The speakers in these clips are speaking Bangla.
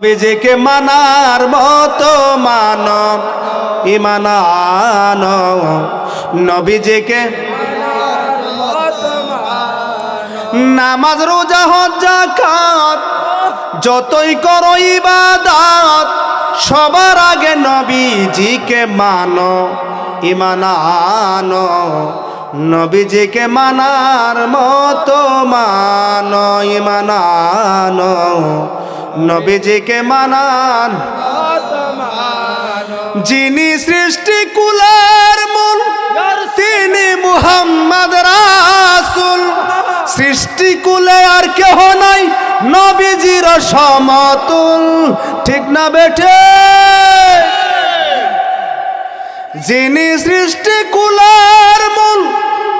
নবীজিকে মানার মতো মানব ঈমান আনো নবীজিকে নামাজ রোজা হজ যাকাত যতই করো ইবাদত সবার আগে নবীজিকে মানো ঈমান আনো নবীজিকে মানার মতো মানো ঈমান আনো নবীজিকে মানার যিনি সৃষ্টি কুলের মূল তিনি মুহাম্মদ রাসূল সৃষ্টি কুলে আর কেহ নাই নবীজির সমতুল ঠিক না বেঠে যিনি সৃষ্টি কুলের মূল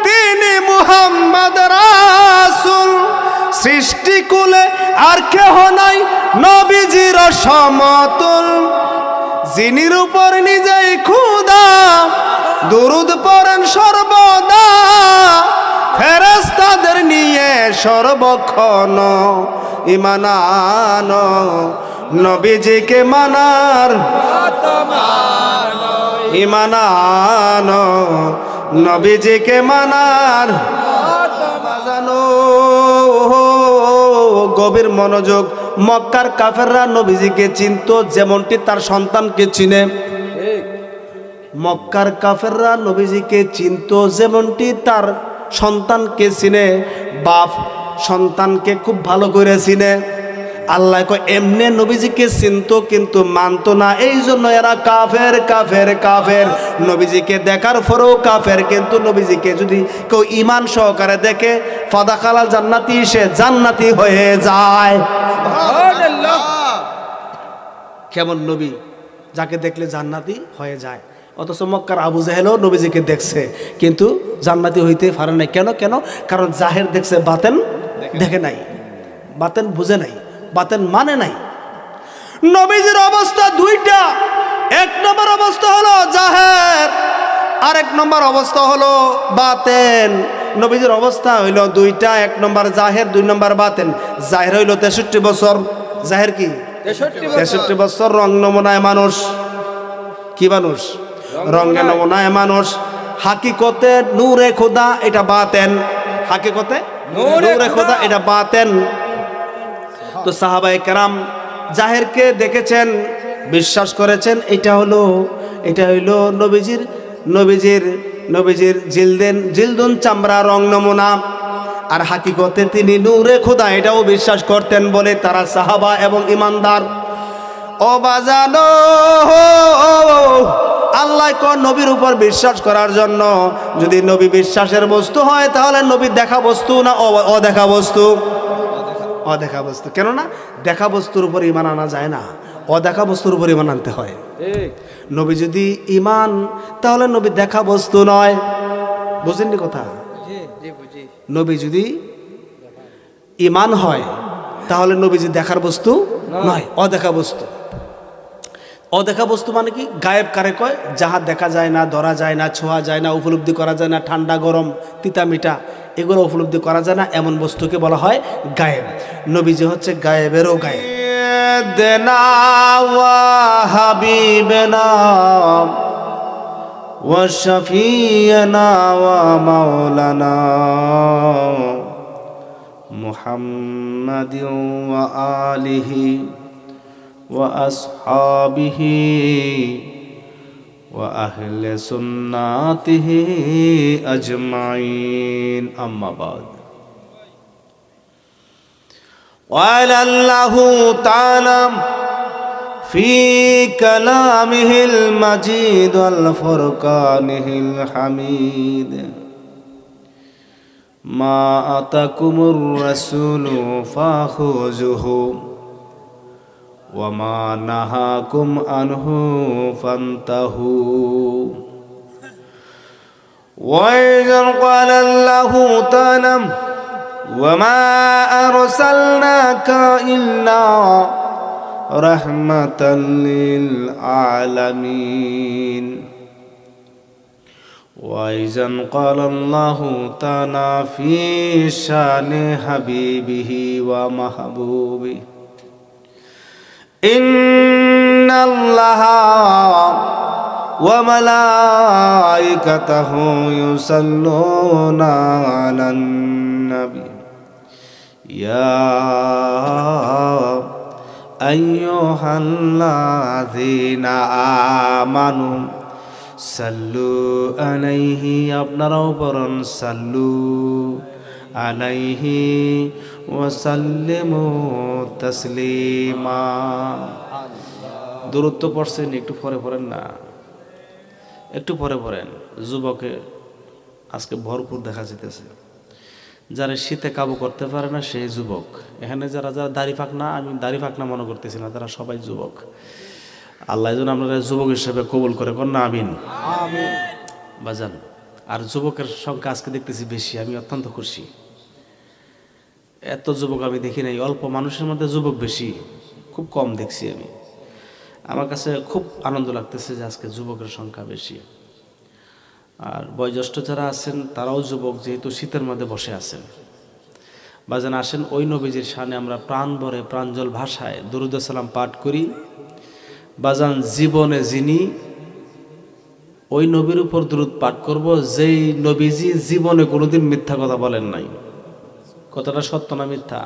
তিনি মুহাম্মদ রাসূল সৃষ্টি কুলে আর কেহ নাই নবীজির সমতুল যিনির উপর নিজেই খুদা দুরূদ পড়েন সর্বদা ফেরেশতাদের নিয়ে সর্বক্ষণ ঈমান আনো নবীজিকে মানার ঈমান আনো নবীজিকে মানার জানো গভীর মনোযোগ মক্কার কাফেররা নবীজিকে চিনতো যেমনটি তার সন্তানকে চিনে মক্কার কাফেররা নবীজিকে চিনতো যেমনটি তার সন্তানকে চিনে বাপ সন্তানকে খুব ভালো করে চিনে আল্লাহ কয় এমনে নবীজিকে চিনতো কিন্তু মানতো না এই জন্য এরা কাফের কাফের কাফের নবীজিকে দেখার পরেও কাফের কিন্তু নবীজিকে যদি কেউ ঈমান সহকারে দেখে ফাদাখালাল জান্নাতি সে জান্নাতি হয়ে যায় সুবহানাল্লাহ কেমন নবী যাকে দেখলে জান্নাতি হয়ে যায় অথচ মক্কার আবু জাহেলও নবীজিকে দেখছে কিন্তু জান্নাতি হইতে পারে নাই কেন কেন কারণ জাহের দেখছে বাতেন দেখে নাই বাতেন বুঝে নাই বাতেন মানে নাই নবীজির অবস্থা দুইটা এক নম্বর অবস্থা হলো জাহের আর এক নম্বর অবস্থা হলো বাতেন নবীজির অবস্থা হইল দুইটা এক নম্বর জাহের দুই নম্বর বাতেন জাহের হইল 63 বছর জাহের কি 63 বছর রং নমুনায় মানুষ কি মানুষ রঙে নমুনায় মানুষ হাকিকতে নূরে খোদা এটা বাতেন হাকিকতে নূরে খোদা এটা বাতেন তো সাহাবায়ে কেরাম জাহেরকে দেখেছেন বিশ্বাস করেছেন এটা হইল নবীজির জিলদুন চামড়া রং নমুনা আর হাকিকতে তিনি নূরে খোদা এটাও বিশ্বাস করতেন বলে তারা সাহাবা এবং ইমানদার ও বাজানো আল্লাহ কোন নবীর উপর বিশ্বাস করার জন্য যদি নবী বিশ্বাসের বস্তু হয় তাহলে নবী দেখা বস্তু না অদেখা বস্তু অদেখা বস্তু কেননা দেখা বস্তুর উপর ঈমান আনা যায় না অদেখা বস্তুর উপর ঈমান আনতে হয় নবী যদি ঈমান তাহলে নবী দেখা বস্তু নয় বুঝেননি কথা নবী যদি ঈমান হয় তাহলে নবীজি দেখার বস্তু নয় অদেখা বস্তু অদেখা বস্তু মানে কি গায়েব কারে কয় যাহা দেখা যায় না ধরা যায় না ছোঁয়া যায় না উপলব্ধি করা যায় না ঠান্ডা গরম তিতা মিঠা এগুলো উপলব্ধি করা যায় না এমন বস্তুকে বলা হয় গায়েব নবীজি হচ্ছে গায়েবেরও গায়েব দেনা ওয়া হাবিবনা ওয়া শাফিয়ানা ওয়া মাওলানা মুহাম্মাদিন ওয়া আলিহি وأصحابه وأهل سنته أجمعين أما بعد قال الله تعالى في كلامه المجيد والفرقانه الحميد ما أتاكم الرسول فخذوه وما نهاكم عنه فانتهوا وإذا قال الله تعالى وما أرسلناك إلا رحمة للعالمين وإذا قال الله تعالى في شأن حبيبه ومحبوبه ইন্নাল্লাহা ওয়া মালাইকাতাহু ইউসাল্লুনা আলান নবী ইয়া আইয়ুহাল্লাযীনা আমানু সাল্লু আলাইহি, আপনারাও পড়ুন সাল্লু আলাইহি ওয়া সাল্লিমু তাসলিমা। দূরত্ব পড়ছেন, একটু পরে পড়েন না, একটু পরে পড়েন। যুবকে আজকে ভরপুর দেখা যেতেছে, যারা শীতে কাবু করতে পারে না সেই যুবক। এখানে যারা যারা দাড়ি ফাঁকনা, আমি দাড়ি ফাঁকনা মনে করতেছি না, তারা সবাই যুবক। আল্লাহ যেন আপনারা যুবক হিসেবে কবুল করে, কন্যা আমিন বাজান। আর যুবকের সংখ্যা আজকে দেখতেছি বেশি, আমি অত্যন্ত খুশি। এত যুবক আমি দেখি নাই, অল্প মানুষের মধ্যে যুবক বেশি, খুব কম দেখছি আমি। আমার কাছে খুব আনন্দ লাগতেছে যে আজকে যুবকের সংখ্যা বেশি। আর বয়োজ্যেষ্ঠ যারা আছেন তারাও যুবক, যেহেতু শীতের মধ্যে বসে আছেন। বাজান আসেন, ওই নবীজির শানে আমরা প্রাণ ভরে প্রাঞ্জল ভাষায় দুরূদ ও সালাম পাঠ করি। বাজান জীবনে যিনি, ওই নবীর উপর দুরূদ পাঠ করব যেই নবীজি জীবনে কোনোদিন মিথ্যা কথা বলেন নাই। কথাটা সত্য না মিথ্যা?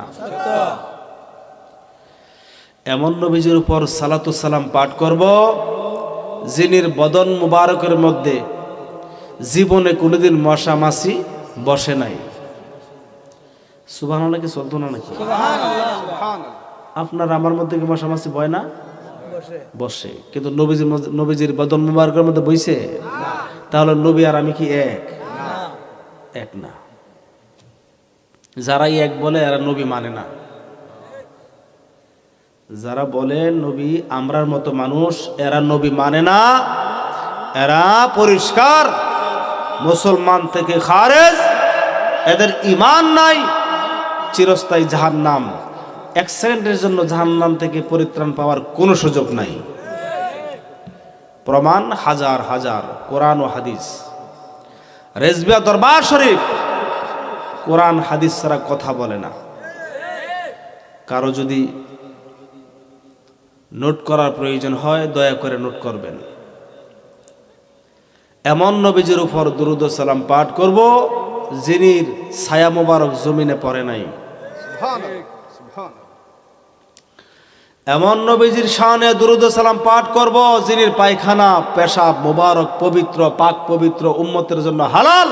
এমন নবীজির উপর সালাতু সালাম পাঠ করব যিনির বদন মুবারকের মধ্যে জীবনে কোনোদিন মশা মাছি বসে নাই। সুবহানাল্লাহ কি চলতো না নাকি? আপনার আমার মধ্যে কি মশা মাছি বয় না? বসে। কিন্তু নবীজির বদন মুবারকের মধ্যে বইছে? তাহলে নবী আর আমি কি এক? এক না। যারাই এক বলে এরা নবী মানে না। যারা বলে নবী আমরার মতো মানুষ, এরা নবী মানে না, এরা পরিষ্কার মুসলমান থেকে খারেজ, এদের ঈমান নাই, চিরস্থায়ী জাহান্নাম। এক সেকেন্ডের জন্য জাহান্নাম থেকে পরিত্রাণ পাওয়ার কোনো সুযোগ নাই। প্রমাণ হাজার হাজার, কোরআন ও হাদিস। রেজবিয়া দরবার শরীফ কোরআন হাদিস ছাড়া কথা বলে না। কারো যদি নোট করার প্রয়োজন হয় দয়া করে নোট করবেন। এমন নবীজির উপর দুরূদ ও সালাম পাঠ করব যিনির ছায়া মোবারক জমিনে পড়ে নাই। এমন নবীজির শানে দুরূদ ও সালাম পাঠ করব যিনির পায়খানা পেশাব মোবারক পবিত্র, পাক পবিত্র, উম্মতের জন্য হালাল।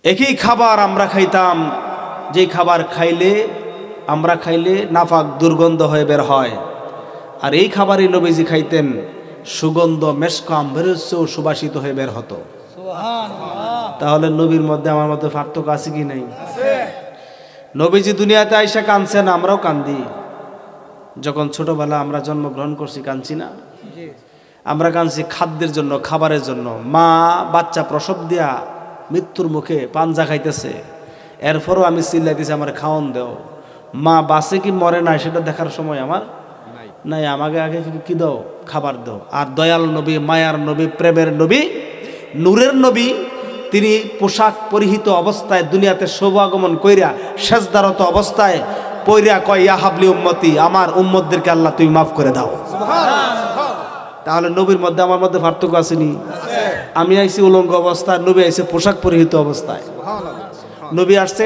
একই খাবার আমরা খাইতাম, যেই খাবার আমরা খাইলে নাপাক দুর্গন্ধ হয়ে বের হয়, আর এই খাবারই নবীজি খাইতেন, সুগন্ধ মেশক আম্বরের চেয়েও সুবাসিত হয়ে বের হতো। তাহলে নবীর মধ্যে আমার মধ্যে পার্থক্য আছে কি নাই? নবীজি দুনিয়াতে আইসা কাঁদছেন, আমরাও কান্দি। যখন ছোটবেলা আমরা জন্মগ্রহণ করছি কাঁদছি না? আমরা কাঁদছি খাদ্যের জন্য, খাবারের জন্য। মা বাচ্চা প্রসব দিয়া মৃত্যুর মুখে পাঞ্জা খাইতেছে, এরপরও আমি চিল্লাইতেছি আমার খাওয়ান দেও। মা বাঁচে কি মরে নাই সেটা দেখার সময় আমার নাই, আমাকে আগে কি দাও? খাবার দাও। আর দয়াল নবী, মায়ার নবী, প্রেমের নবী, নূরের নবী, তিনি পোশাক পরিহিত অবস্থায় দুনিয়াতে শুভাগমন কইরা সেজদারত অবস্থায় পইরা কয়, ইয়া হাবলি উম্মতি, আমার উম্মতদেরকে আল্লাহ তুমি মাফ করে দাও। তাহলে নবীর মধ্যে আমার মধ্যে পার্থক্য আসেনি? আমি আইছি উলঙ্গ অবস্থায়, নবী আইছে পোশাক পরিহিত অবস্থায়। নবী আসছে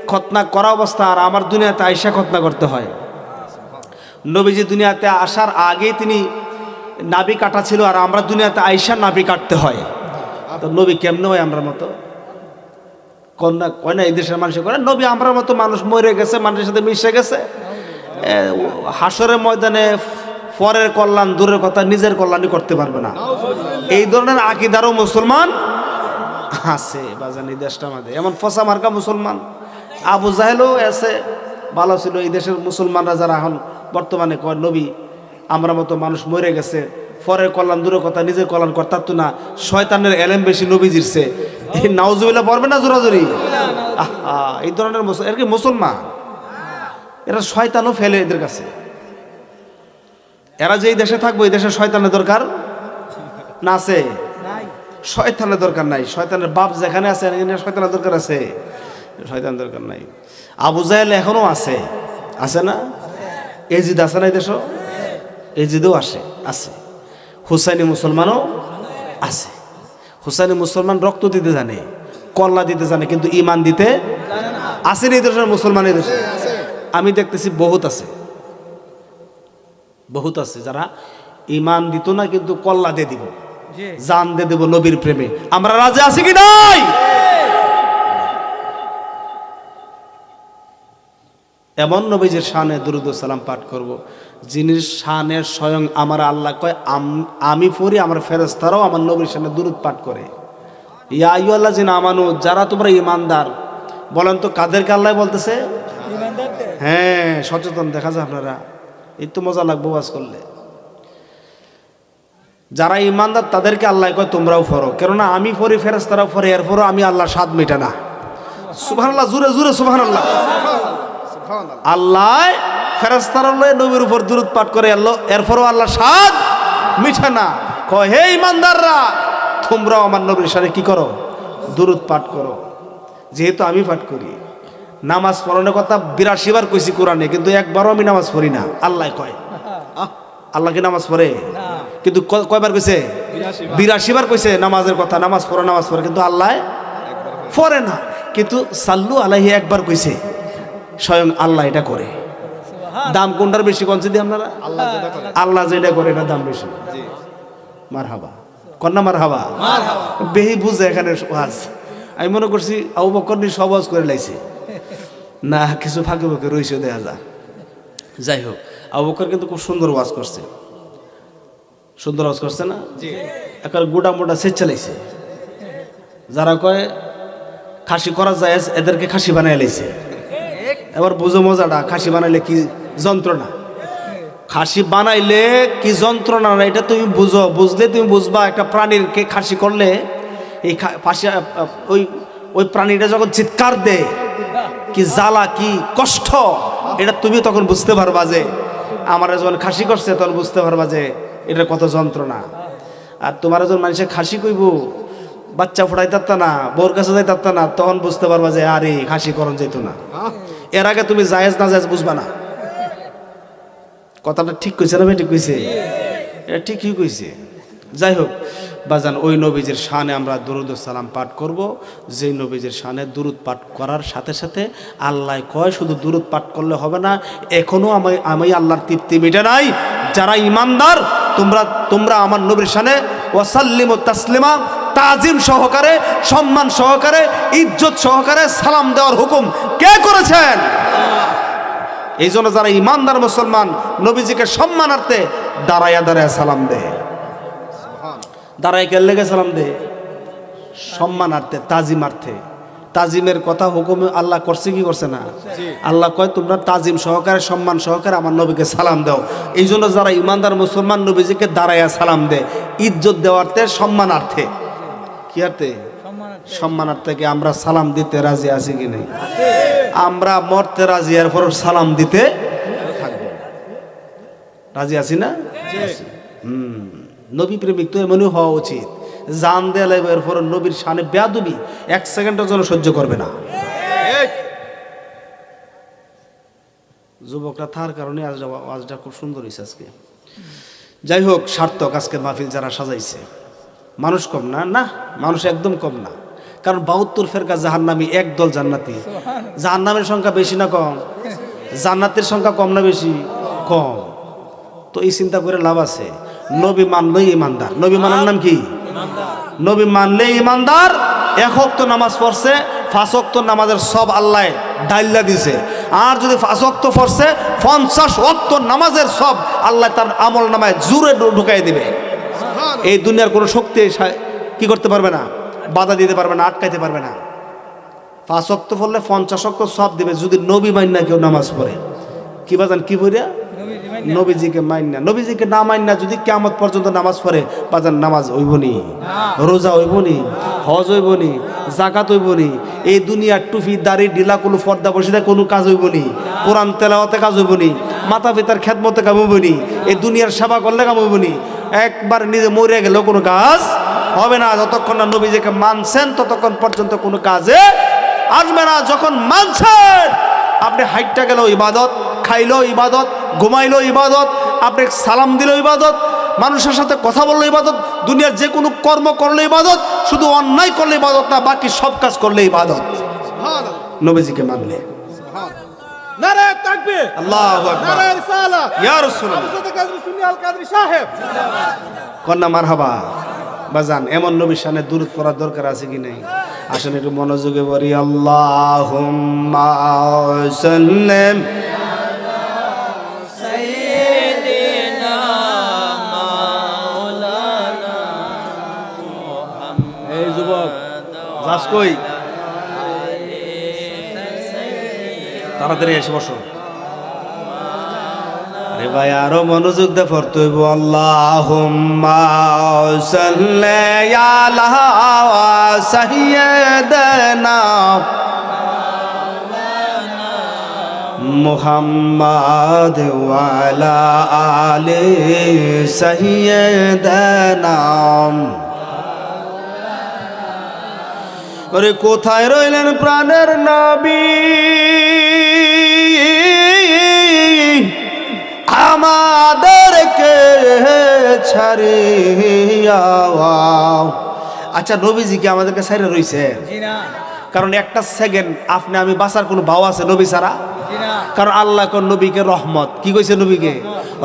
খতনা করা অবস্থা, আর আমার দুনিয়াতে আইসা খতনা করতে হয়। নবীজি দুনিয়াতে আসার আগেই তিনি নাভি কাটা ছিল, আর আমরা দুনিয়াতে আইসা নাভি কাটতে হয়। তো নবী কেমনে হয় আমরা মতো? কন্যা কয় না এই দেশের মানুষের করে, নবী আমরা মতো মানুষ, মরে গেছে, মানুষের সাথে মিশে গেছে। হাসরের ময়দানে পরের কল্যাণ দূরের কথা, নিজের কল্যাণই করতে পারবে না। এই ধরনের আকীদারও মুসলমান আছে বাজান এই দেশটা আমাদের। এমন ফসা মার্কা মুসলমান আবু জাহেলও আছে, ভালো ছিল। এই দেশের মুসলমানরা যারা এখন বর্তমানে কয় নবী আমরা মতো মানুষ মরে গেছে, পরের কল্যাণ দূরের কথা, নিজের কল্যাণ করতার তো না, শয়তানের এলেম বেশি নবীজিরছে, এই নাউজুবিল্লাহ পড়বে না জোরাজোরি? এই ধরনের এর কি মুসলমান? এরা শয়তানও ফেলে এদের কাছে। এরা যেই দেশে থাকবো এই দেশে শয়তানের দরকার না আছে? শয়তানের দরকার নাই। শয়তানের বাপ যেখানে আছে শয়তানের দরকার আছে? শয়তান দরকার নাই। আবু জাহেল এখনো আছে, আছে না? এজিদ আছে না? এই দেশ এজিদও আছে। হুসাইনি মুসলমানও আছে। হুসাইনি মুসলমান রক্ত দিতে জানে, কল্লা দিতে জানে, কিন্তু ইমান দিতে আসেনি এই দেশের মুসলমান। এই দেশে আমি দেখতেছি বহুত আছে যারা ইমান দিত না, কিন্তু কল্লা দিয়ে দিব, জান দিয়ে দেব নবীর প্রেমে। আমরা রাজি আছি কি নাই? এমন নবীজির শানে দুরূদ ও সালাম পাঠ করব যিনি শানের স্বয়ং আমার আল্লাহ কয় আমি পড়ি, আমার ফেরেশতারাও আমার নবীর শানে দুরূদ পাঠ করে। ইয়া আইয়ুহাল্লাযিনা আমানু, যারা তোমরা ঈমানদার। বলেন তো কাদেরকে আল্লাহ বলতেছে? হ্যাঁ, সচেতন দেখা যায় আপনারা। এই তো মজা লাগবে ওয়াজ করলে। যারা ঈমানদার তাদেরকে আল্লাহ কয় তোমরাও পড়ো, কেননা আমি পড়ি, ফেরেশতারাও পড়ে, এরপরও আমি আল্লাহর স্বাদ মেটা না। সুবহানাল্লাহ, জোরে জোরে সুবহানাল্লাহ। আল্লাহ ফেরেশতারা লয়ে নবীর উপর দুরূদ পাঠ করে, এরপরও আল্লাহর স্বাদ মিঠে না। কয় হে ঈমানদাররা, তোমরাও আমার নবীর শানে কি করো? দুরূদ পাঠ করো। যেহেতু আমি পাঠ করি, নামাজ পড়ানোর কথা 82 বার কইছি কোরআনে, কিন্তু একবারও আমি নামাজ পড়ি না। আল্লাহ কয়, আল্লাহ কি নামাজ পড়ে? কিন্তু কয়বার কইছে? 82 বার কইছে নামাজের কথা, নামাজ পড়ে, কিন্তু আল্লাহ পড়ে না। কিন্তু সাল্লু আলাইহি একবার কইছে, স্বয়ং আল্লাহ এটা করে। দাম কোনটার বেশি কোন যদি আপনারা? আল্লাহ যেটা করে এটা দাম বেশি। মারহাবা কন্যা, মারহাবা। বেহি বুঝে এখানে ওয়াজ। আমি মনে করছি আবু বকর নি সব ওয়াজ করে লাইছে, না কিছু ফাঁকে ফাঁকে রইছে দেখা যায়। যাই হোক, আবু বকর কিন্তু খুব সুন্দর ওয়াজ করছে, সুন্দর ওয়াজ করছে না? একটা গোটা মোটা সেচ চালাইছে। যারা কয় খাসি করা যায়, এদেরকে খাসি বানাই লাইছে। এবার বুঝো মজাটা, খাসি বানাইলে কি যন্ত্রণা, খাসি বানাইলে কি যন্ত্রণা না এটা তুমি বুঝো। বুঝলে তুমি বুঝবা একটা প্রাণীর কে খাসি করলে এই ওই প্রাণীটা যখন চিৎকার দেয় কি জ্বালা, কি কষ্ট, এটা তুমি তখন বুঝতে পারবা যে আমার যখন খাসি করছে, তখন বুঝতে পারবা যে এটা কত যন্ত্রণা। আর তোমার যখন মানুষের খাসি কইব, বাচ্চা ফোটাই তারতা না, বউর কাছে যাই তারতা না, তখন বুঝতে পারবা যে আরে খাসি করণ যেত না। এর আগে তুমি জায়েজ না জায়েজ বুঝবা না। কথাটা ঠিক কইছে না? ঠিক কইছে, এটা ঠিকই কইছে। যাই হোক বাজান, ওই নবীজির শানে আমরা দুরূদ ও সালাম পাঠ করব। যে নবীজির শানে দুরূদ পাঠ করার সাথে সাথে আল্লাহ কয় শুধু দুরূদ পাঠ করলে হবে না, এখনো আমি আল্লাহর তৃপ্তি মিটে নাই। যারা ঈমানদার তোমরা আমার নবীর শানে ওয়াসাল্লিমু তাসলিমা, তাজিম সহকারে, সম্মান সহকারে, ইজ্জত সহকারে সালাম দেওয়ার হুকুম কে করেছেন? এই জন্য যারা ঈমানদার মুসলমান নবীজিকে সম্মানার্থে দাঁড়ায়া সালাম দেয়। দাঁড়ায় কে লেগে সালাম দেয়? সম্মানার্থে, তাজিমার্থে। তাজিমের কথা হুকুম আল্লাহ করছে কি করছে না? আল্লাহ কয় তোমরা তাজিম সহকারে, সম্মান সহকারে আমার নবীকে সালাম দাও। এই জন্য যারা ঈমানদার মুসলমান নবীজিকে দাঁড়ায়া সালাম দেয়, ইজ্জত দেওয়ার্থে, সম্মানার্থে। কি অর্থে? সম্মানার্থে। কি আমরা সালাম দিতে রাজি আছি কি নেই? আমরা মরতে রাজি, এরপর সালাম দিতে থাকবো। রাজি আছি না? নবী প্রেমিক তো এমনই হওয়া উচিত। জান দেয়া লাগবে, এরপর নবীর শানে বেয়াদবি 1 সেকেন্ডের জন্য সহ্য করবে না। যুবকরা তার কারণে আজটা খুব সুন্দর হয়েছে আজকে। যাই হোক, সার্থক আজকে মাহফিল যারা সাজাইছে। মানুষ কম না, না মানুষ একদম কম না। কারণ 72 ফেরকা জাহান্নামী, একদল জান্নাতি। জাহান্নামের সংখ্যা বেশি না কম? জান্নাতের সংখ্যা কম না বেশি? কম। তো এই চিন্তা করে লাভ আছে? নবী মানলেই ঈমানদার। নবী মানার নাম কি? নবী মানলেই ঈমানদার। 1 ওয়াক্ত নামাজ পড়ছে, 5 ওয়াক্ত নামাজের সব আল্লাহ ডাইল্লা দিছে। আর যদি 5 ওয়াক্ত পড়ছে, 50 ওয়াক্ত নামাজের সব আল্লাহ তার আমল নামায় জুড়ে ঢুকাই দিবে। এই দুনিয়ার কোনো শক্তি কি করতে পারবে না, বাধা দিতে পারবে না, আটকাইতে পারবে না। 5 ওয়াক্ত পড়লে 50 ওয়াক্ত সব দিবে যদি নবী মাইন্না কেউ নামাজ পড়ে। কি বাজান, কি বইরা? নবীজিকে মাইন্না। নবীজিকে না মাইন্না যদি কিয়ামত পর্যন্ত নামাজ পড়ে, বাজান নামাজ হইবনি, রোজা হইবনি, হজ হইবনি, যাকাত হইবনি। এই দুনিয়ার টুপি দাড়ি ঢিলা কোনো পর্দা বসিতে কোনো কাজ হইবনি, কোরআন তেলাওয়াতে কাজ হইবনি, মাতা পিতার খেদমতে কাম হইবনি, এই দুনিয়ার সেবা করলে কাম হইবনি। একবার নিজে মরে গেলেও কোনো কাজ হবে না। যতক্ষণ না নবীজিকে মানছেন ততক্ষণ পর্যন্ত কোনো কাজে আসবে না। যখন মানছেন আপনি হাইটটা গেলেও ইবাদত, খাইলেও ইবাদত, ঘুমাইলেও ইবাদত, আপনি সালাম দিলেও ইবাদত, মানুষের সাথে কথা বললে ইবাদত, দুনিয়ার যে কোনো কর্ম করলে ইবাদত, শুধু অন্যায় করলে ইবাদত না, বাকি সব কাজ করলে ইবাদত নবীজিকে মানলে। নারে তাকবীর, আল্লাহু আকবার, নারে রিসালাত, ইয়া রাসূলুল্লাহ, আবু সাদিক আজমি সুন্নি আল কাদরি সাহেব কন্যা মারহাবা। বাজান এমন নবীর শানে দুরূদ পড়ার দরকার আছে কি নাই? আসেন একটু মনোযোগে বলি, আল্লাহুম্মা সাল্লিম সাইয়্যিদিনা মাওলানা মুহাম্মদ। এই যুবক যাস কই, তাড়াতাড়ি এসে বসো। আরে ভাই আরো মনোযোগ দিয়ে পড়তে হইব। আল্লাহুম্মা সাল্লি আলা সাইয়্যিদিনা মুহাম্মাদ ওয়া আলা আলি সাইয়্যিদিনা। আরে কোথায় রইলেন প্রাণের নবী, আমাদেরকে ছাড়িয়া। আচ্ছা নবীজি কি আমাদেরকে ছাড়ে রইছে? কারণ একটা সেকেন্ড আপনি আমি বাঁচার কোনো ভাও আছে নবী ছাড়া? কারণ আল্লাহ কোন নবীকে রহমত, কি কইছে নবীকে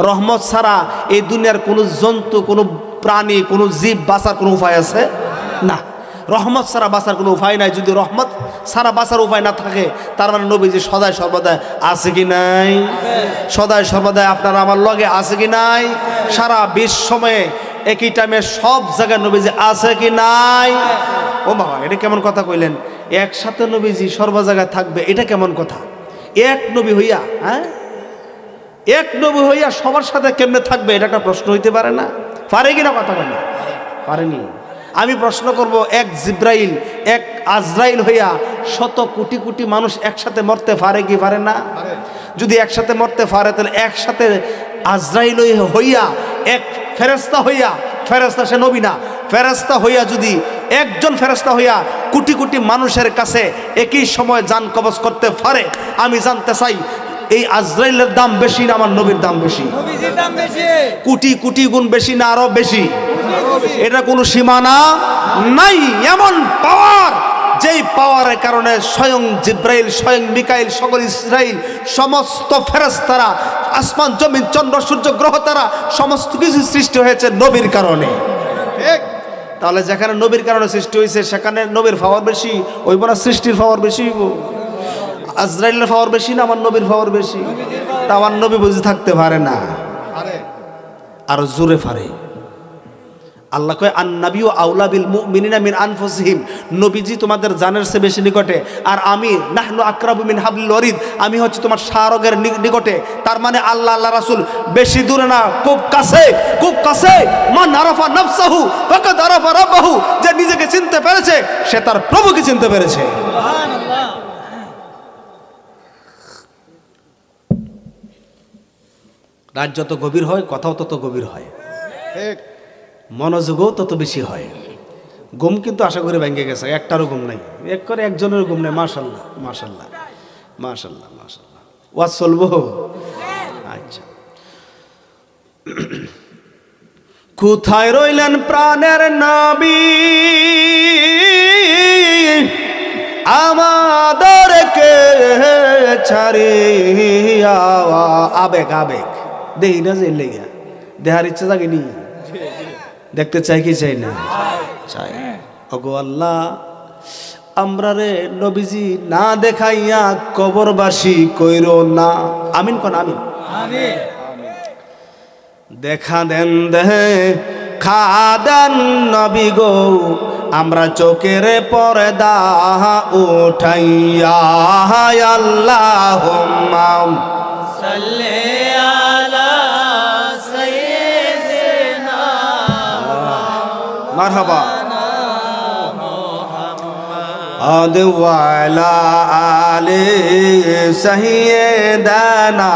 রহমত ছাড়া এই দুনিয়ার কোনো জন্তু, কোনো প্রাণী, কোনো জীব বাঁচার কোনো উপায় আছে না। রহমত ছাড়া বাঁচার কোনো উপায় নাই। যদি রহমত ছাড়া বাঁচার উপায় না থাকে, তার মানে নবীজি সদায় সর্বদাই আছে কি নাই? সদায় সর্বদাই আপনার আমার লগে আছে কি নাই? সারা বিশ্ব সময়ে একই টাইমে সব জায়গায় নবীজি আছে কি নাই? ও বাবা, এটা কেমন কথা কইলেন? একসাথে নবীজি সর্ব জায়গায় থাকবে, এটা কেমন কথা? এক নবী হইয়া, হ্যাঁ, এক নবী হইয়া সবার সাথে কেমনে থাকবে? এটা একটা প্রশ্ন হইতে পারে না? পারে কিনা কথা বলে? পারেনি। আমি প্রশ্ন করব, এক জিব্রাইল, এক আজরাইল হইয়া শত কোটি কোটি মানুষ একসাথে মরতে পারে কি পারে না? যদি একসাথে মরতে পারে, তাহলে একসাথে আজরাইল হইয়া, এক ফেরেশতা হইয়া, ফেরেশতা সে নবী না, ফেরেশতা হইয়া যদি একজন ফেরেশতা হইয়া কোটি কোটি মানুষের কাছে একই সময় জান কবজ করতে পারে, আমি জানতে চাই এই আজরাইলের দাম বেশি না আমার নবীর দাম বেশি? নবীজির দাম বেশি, কোটি কোটি গুণ বেশি না আরো বেশি? এটা কোনো সীমানা নাই। এমন পাওয়ার, যেই পাওয়ারের কারণে স্বয়ং জিব্রাইল, স্বয়ং মিকাইল, সকল ইসরাইল, সমস্ত ফেরেশতারা, আসমান জমিন, চন্দ্র সূর্য গ্রহ তারা সমস্ত কিছু সৃষ্টি হয়েছে নবীর কারণে। ঠিক। তাহলে যেখানে নবীর কারণে সৃষ্টি হয়েছে সেখানে নবীর পাওয়ার বেশি হইব না সৃষ্টির পাওয়ার বেশি হইব? আজরাইলের পাওয়ার বেশি না আমার নবীর পাওয়ার বেশি? তা আমার নবী বুঝে থাকতে পারে না, আরো জোরে পারে। আল্লাহ কয় আন্নাবিউ আউলা বিল মুমিনিনা মিন আনফুসিহিম, নবীজি তোমাদের জানের চেয়ে বেশি নিকটে, আর আমি নাহনু আকরাবু মিন হাবলিল ওয়ারিদ, আমি হচ্ছে তোমার শাহরগের নিকটে। তার মানে আল্লাহ, আল্লাহ রাসূল বেশি দূরে না, খুব কাছে, খুব কাছে। মান আরাফা নাফসাহু ফাকাদ আরাফা রাব্বাহু, যে নিজেকে চিনতে পেরেছে সে তার প্রভুকে চিনতে পেরেছে। সুবহানাল্লাহ। রাত যত গভীর হয়, কথাও তত গভীর হয়, ঠিক। মনোযোগও তত বেশি হয়। ঘুম কিন্তু আশা করি ভেঙে গেছে, একটারও ঘুম নাই, এক করে একজনের ঘুম নেই। মাশাল্লাহ মাশাল্লাহ মাশাল্লাহ মাশাল্লাহ। ওয়াজ চলবো? আচ্ছা, কোথায় রইলেন প্রাণের নবী, আমাদেরকে ছাড়িয়া। আবেগ, আবেগ দেখি না যে লেগে দেহার ইচ্ছা জাগেনি, দেখতে চাই কি চাই না? চাই। ওগো আল্লাহ, আমরা রে নবীজি না দেখাইয়া কবরবাসী কইরো না। আমিন কোন? আমিন। আমিন। দেখা দেন দেহে খাদান নবী গো, আমরা চোখের পর্দা উঠাইয়া। আল্লাহুম্মা সাল্লি আলা সাইয়্যিদিনা মারহাবা মুহাম্মদ ওয়া আলা আলি সাইয়্যিদিনা।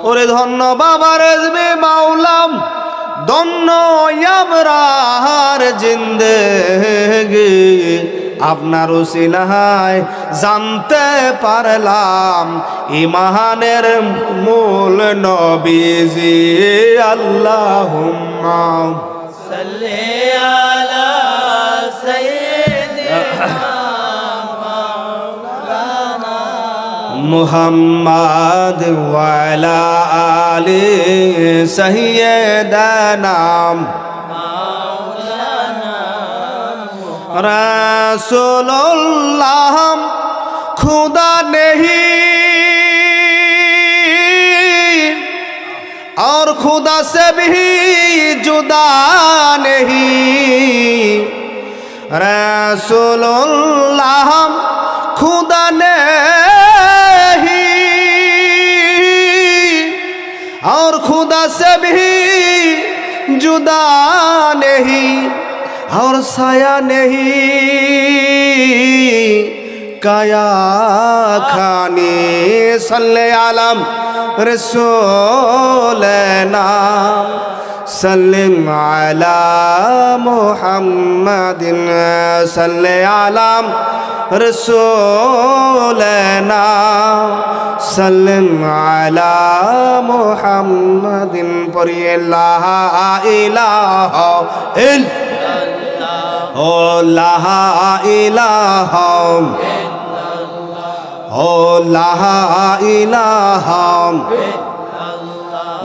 ওরে ধন্য বাবা রেজবে মাওলাম, ধন্য আমরার জিন্দেগি, আপনার উসিলায় জানতে পারলাম ইমানের মূল নবীজি আল্লাহুম্মা সাল্লি আলা সাইয়্যিদিনা মুহাম্মাদ ওয়া আলা আলি সাইয়্যিদানা रसूलुल्लाह खुदा नहीं और खुदा से भी जुदा नहीं रसूलुल्लाह खुदा नहीं और खुदा से भी जुदा नहीं और साया नहीं काया खानी सल्ले आलम रसूल नाम सल्लिम अला मुहम्मदिन सल्ले आलम रसूल नाम सल्लिम अला मुहम्मदिन पढ़िए ला इलाहा इल्लल्लाह ও লাহা ইলাহা ও লাহা ইলাহা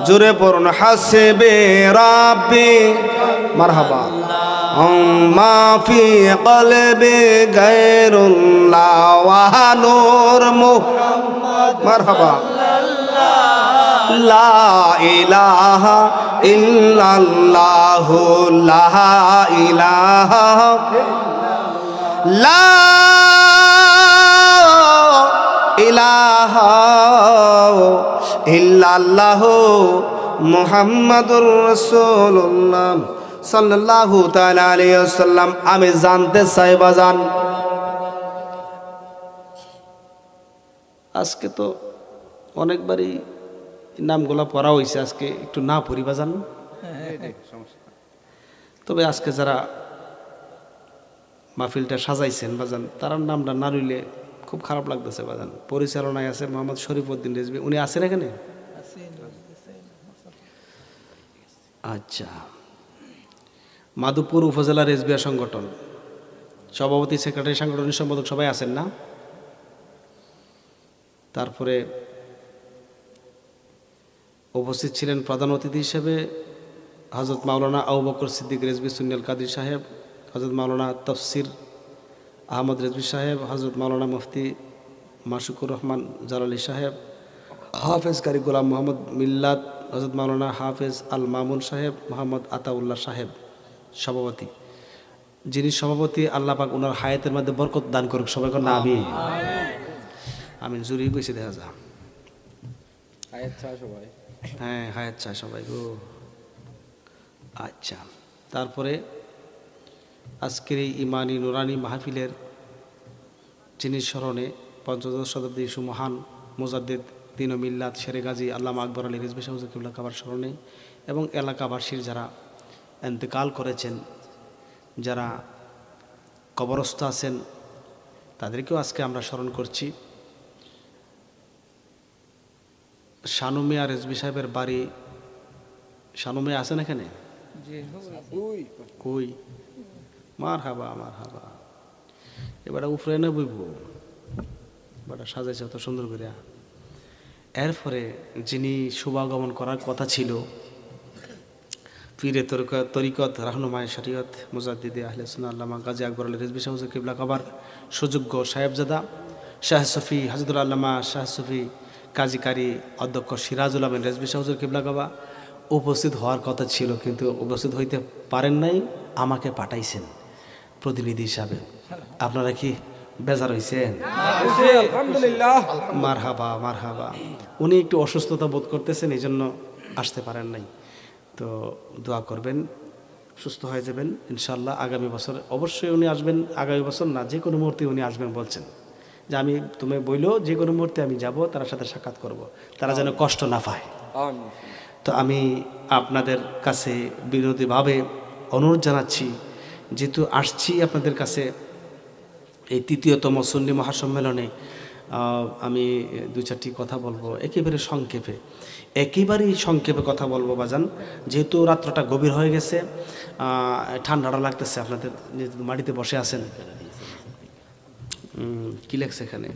জোরে পড়ুন হাসবে রাব্বি মারহাবা মা ফি কলবি গায়রুল্লাহ ওয়া নূর মুহাম্মদ মারহাবা লা ইলাহা ইল্লাল্লাহু লা ইলাহা লা ইলাহা ইল্লাল্লাহু মুহাম্মাদুর রাসূলুল্লাহ সাল্লাল্লাহু তাআলা আলাইহি ওয়াসাল্লাম। আমি জানতে চাই বাজান, আজকে তো অনেকবারই নামগুলা পড়া হয়েছে, আজকে একটু না পড়ি বাজান। তবে আজকে যারা মাহফিলটা সাজাইছেন বাজান, তার নামটা না রইলে খুব খারাপ লাগতেছে বাজান। পরিচালনায় আছে মোহাম্মদ শরীফউদ্দিন রেজভী, উনি আছেন এখানে? আচ্ছা, মাধবপুর উপজেলা রেজবিয়া সংগঠন সভাপতি, সেক্রেটারি, সাংগঠনিক সম্পাদক সবাই আছেন না? তারপরে উপস্থিত ছিলেন প্রধান অতিথি হিসেবে হযরত মাওলানা আবু বকর সিদ্দিক রেজভী সুন্নিয়াল কাদির সাহেব, হযরত মাওলানা তফসির আহমদ রেজভী সাহেব, হযরত মাওলানা মুফতি মাশুকুর রহমান জালালি সাহেব, হাফেজ কারি গোলাম মোহাম্মদ মিল্লাত, হযরত মাওলানা হাফেজ আল মামুন সাহেব, মোহাম্মদ আতাউল্লাহ সাহেব সভাপতি। যিনি সভাপতি আল্লাহ পাক ওনার হায়াতের মধ্যে বরকত দান করুক, সবাই কর না আমিন। আমিন জুরি কইছে দেখা যা, হ্যাঁ হায়াত চায় সবাই গো। আচ্ছা, তারপরে আজকের এই ইমানি নুরানি মাহফিলের যিনি স্মরণে পঞ্চদশ শতাব্দী সুমহান মুজাদ্দিদ দিন ও মিল্লাত শেরে গাজী আল্লামা আকবর আলী রিজভী সাহেব কিবলা কাবার স্মরণে এবং এলাকাবাসীর যারা ইন্তেকাল করেছেন, যারা কবরস্থ আছেন, তাদেরকেও আজকে আমরা স্মরণ করছি। শানু মিয়া রেজভী সাহেবের বাড়ি, শানু মিয়া আছেন এখানে? কই মার হাবা মার হাবা, এবার উপরে না বইব, এবার সাজাইছে অত সুন্দর করে। এরপরে যিনি শুভাগমন করার কথা ছিল, পীরে তরিকত রাহনুমায়ে শরীয়ত মুজাদ্দিদে আহলে সুন্নাহ আল্লামা গাজী আকবর আলী রিজভী সাহেব কিবলা কাবার সুযোগ্য সাহেবজাদা শাহ সফি হাজরতুল আল্লামা শাহ সফি কাজী কারি অধ্যক্ষ সিরাজুল আমিন রেজভী সাহেব কিবলা কাবা উপস্থিত হওয়ার কথা ছিল, কিন্তু উপস্থিত হইতে পারেন নাই। আমাকে পাঠাইছেন প্রতিনিধি হিসাবে। আপনারা কি বেজার হয়েছেন? মারহাবা মারহাবা। উনি একটু অসুস্থতা বোধ করতেছেন, এই জন্য আসতে পারেন নাই। তো দোয়া করবেন, সুস্থ হয়ে যাবেন ইনশাল্লাহ। আগামী বছর অবশ্যই উনি আসবেন, আগামী বছর না যে কোনো মুহূর্তে উনি আসবেন বলছেন, যে আমি তুমি বইলো যে কোনো মুহূর্তে আমি যাব, তার সাথে সাক্ষাৎ করব, তারা যেন কষ্ট না পায়। তো আমি আপনাদের কাছে বিনতিভাবে অনুরোধ জানাচ্ছি, যেহেতু আসছি আপনাদের কাছে এই তৃতীয়তম সুন্নি মহাসম্মেলনে আমি দু চারটি কথা বলবো একেবারেই সংক্ষেপে কথা বলবো বাজান, যেহেতু রাত্রটা গভীর হয়ে গেছে, ঠান্ডাটা লাগতেছে, আপনাদের যেহেতু মাটিতে বসে আছেন। কি লেখছে এখানে?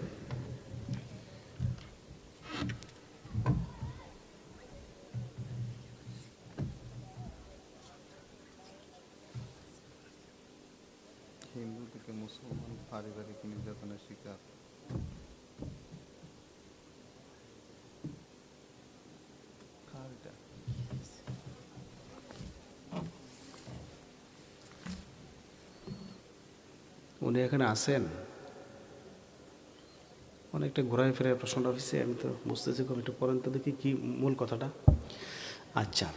হিন্দু থেকে মুসলমান পারিবারিক নির্যাতনের শিকার। উনি এখানে আছেন? অনেকটা ঘোরায় ফেরায় প্রশ্নটা হয়েছে, আমি তো বুঝতেছি খুব একটু পরেন তো দেখি কি মূল কথাটা। আচ্ছা,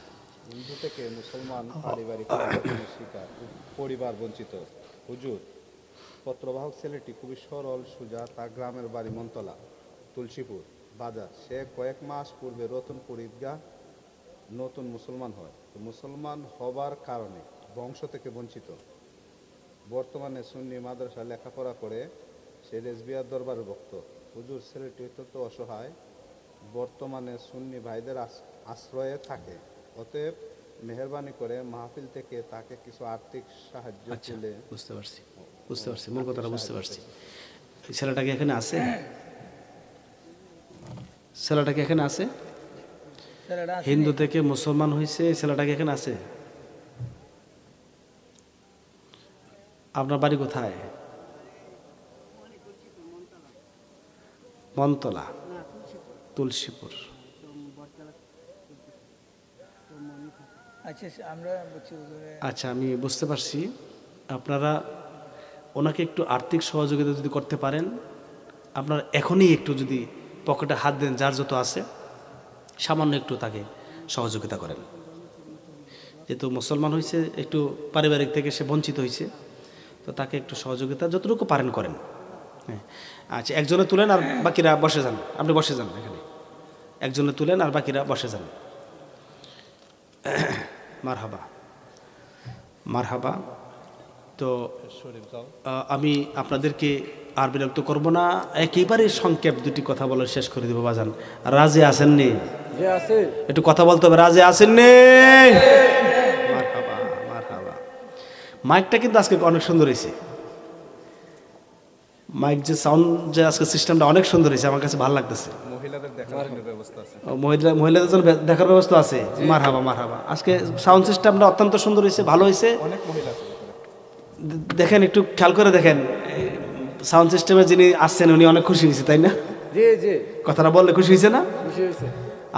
হিন্দু থেকে মুসলমান পারিবারিক নির্যাতনের শিকার, পরিবার বঞ্চিত। হুজুর, পত্রবাহক ছেলেটি খুবই সরল সোজা, তার গ্রামের বাড়ি মনতলা, তুলসীপুর বাজার। সে কয়েক মাস পূর্বে রতনপুর ঈদগাহ নতুন মুসলমান হয়। তো মুসলমান হবার কারণে বংশ থেকে বঞ্চিত। বর্তমানে সুন্নি মাদ্রাসা লেখাপড়া করে সে রেজবিয়ার দরবারের ভক্ত। হুজুর, ছেলেটি অত্যন্ত অসহায়, বর্তমানে সুন্নি ভাইদের আশ্রয়ে থাকে। অতএব মেহরবানি করে মাহফিল থেকে তাকে কিছু আর্থিক সাহায্য আচ্ছা, তুলে। বুঝতে পারছি মূল কথাটা বুঝতে পারছি। ছেলেটা কি এখানে আছে? ছেলেটা কি এখানে আছে? হিন্দু থেকে মুসলমান হয়েছে, ছেলেটা কি এখানে আছে? আপনার বাড়ি কোথায়? মনতলা, তুলসীপুর। আচ্ছা, আমি বুঝতে পারছি। আপনারা ওনাকে একটু আর্থিক সহযোগিতা যদি করতে পারেন, আপনারা এখনই একটু যদি পকেটে হাত দেন, যার যত আছে সামান্য একটু তাকে সহযোগিতা করেন। যেহেতু মুসলমান হয়েছে, একটু পারিবারিক থেকে সে বঞ্চিত হয়েছে, তো তাকে একটু সহযোগিতা যতটুকু পারেন করেন। হ্যাঁ, আচ্ছা, একজনে তুলেন আর বাকিরা বসে যান। আপনি বসে যান এখানে, একজনে তুলেন আর বাকিরা বসে যান। মারহাবা মারহাবা। তো আমি আপনাদেরকে আর বিরক্ত করব না, একেবারে সংক্ষেপ দুটি কথা বলে শেষ করে দেবো। বাজান, রাজি আসেননি? একটু কথা বলতে হবে। রাজি আসেননি? মারহাবা মারহাবা। মাইকটা কিন্তু আজকে অনেক সুন্দর হয়েছে। মাইক যে সাউন্ড যে আজকে সিস্টেমটা অনেক সুন্দর হয়েছে, আমার কাছে ভালো লাগতেছে। মহিলাদের দেখার ব্যবস্থা আছে। মহিলাদের জন্য দেখার ব্যবস্থা আছে। মারহাবা মারহাবা। আজকে সাউন্ড সিস্টেমটা অত্যন্ত সুন্দর হয়েছে, ভালো হয়েছে। অনেক মহিলা দেখেন, একটু খেয়াল করে দেখেন, সাউন্ড সিস্টেমে যিনি আসছেন উনি অনেক খুশি হয়েছে, তাই না? জি জি, কথাটা বললে খুশি হয়েছে না? খুশি হয়েছে।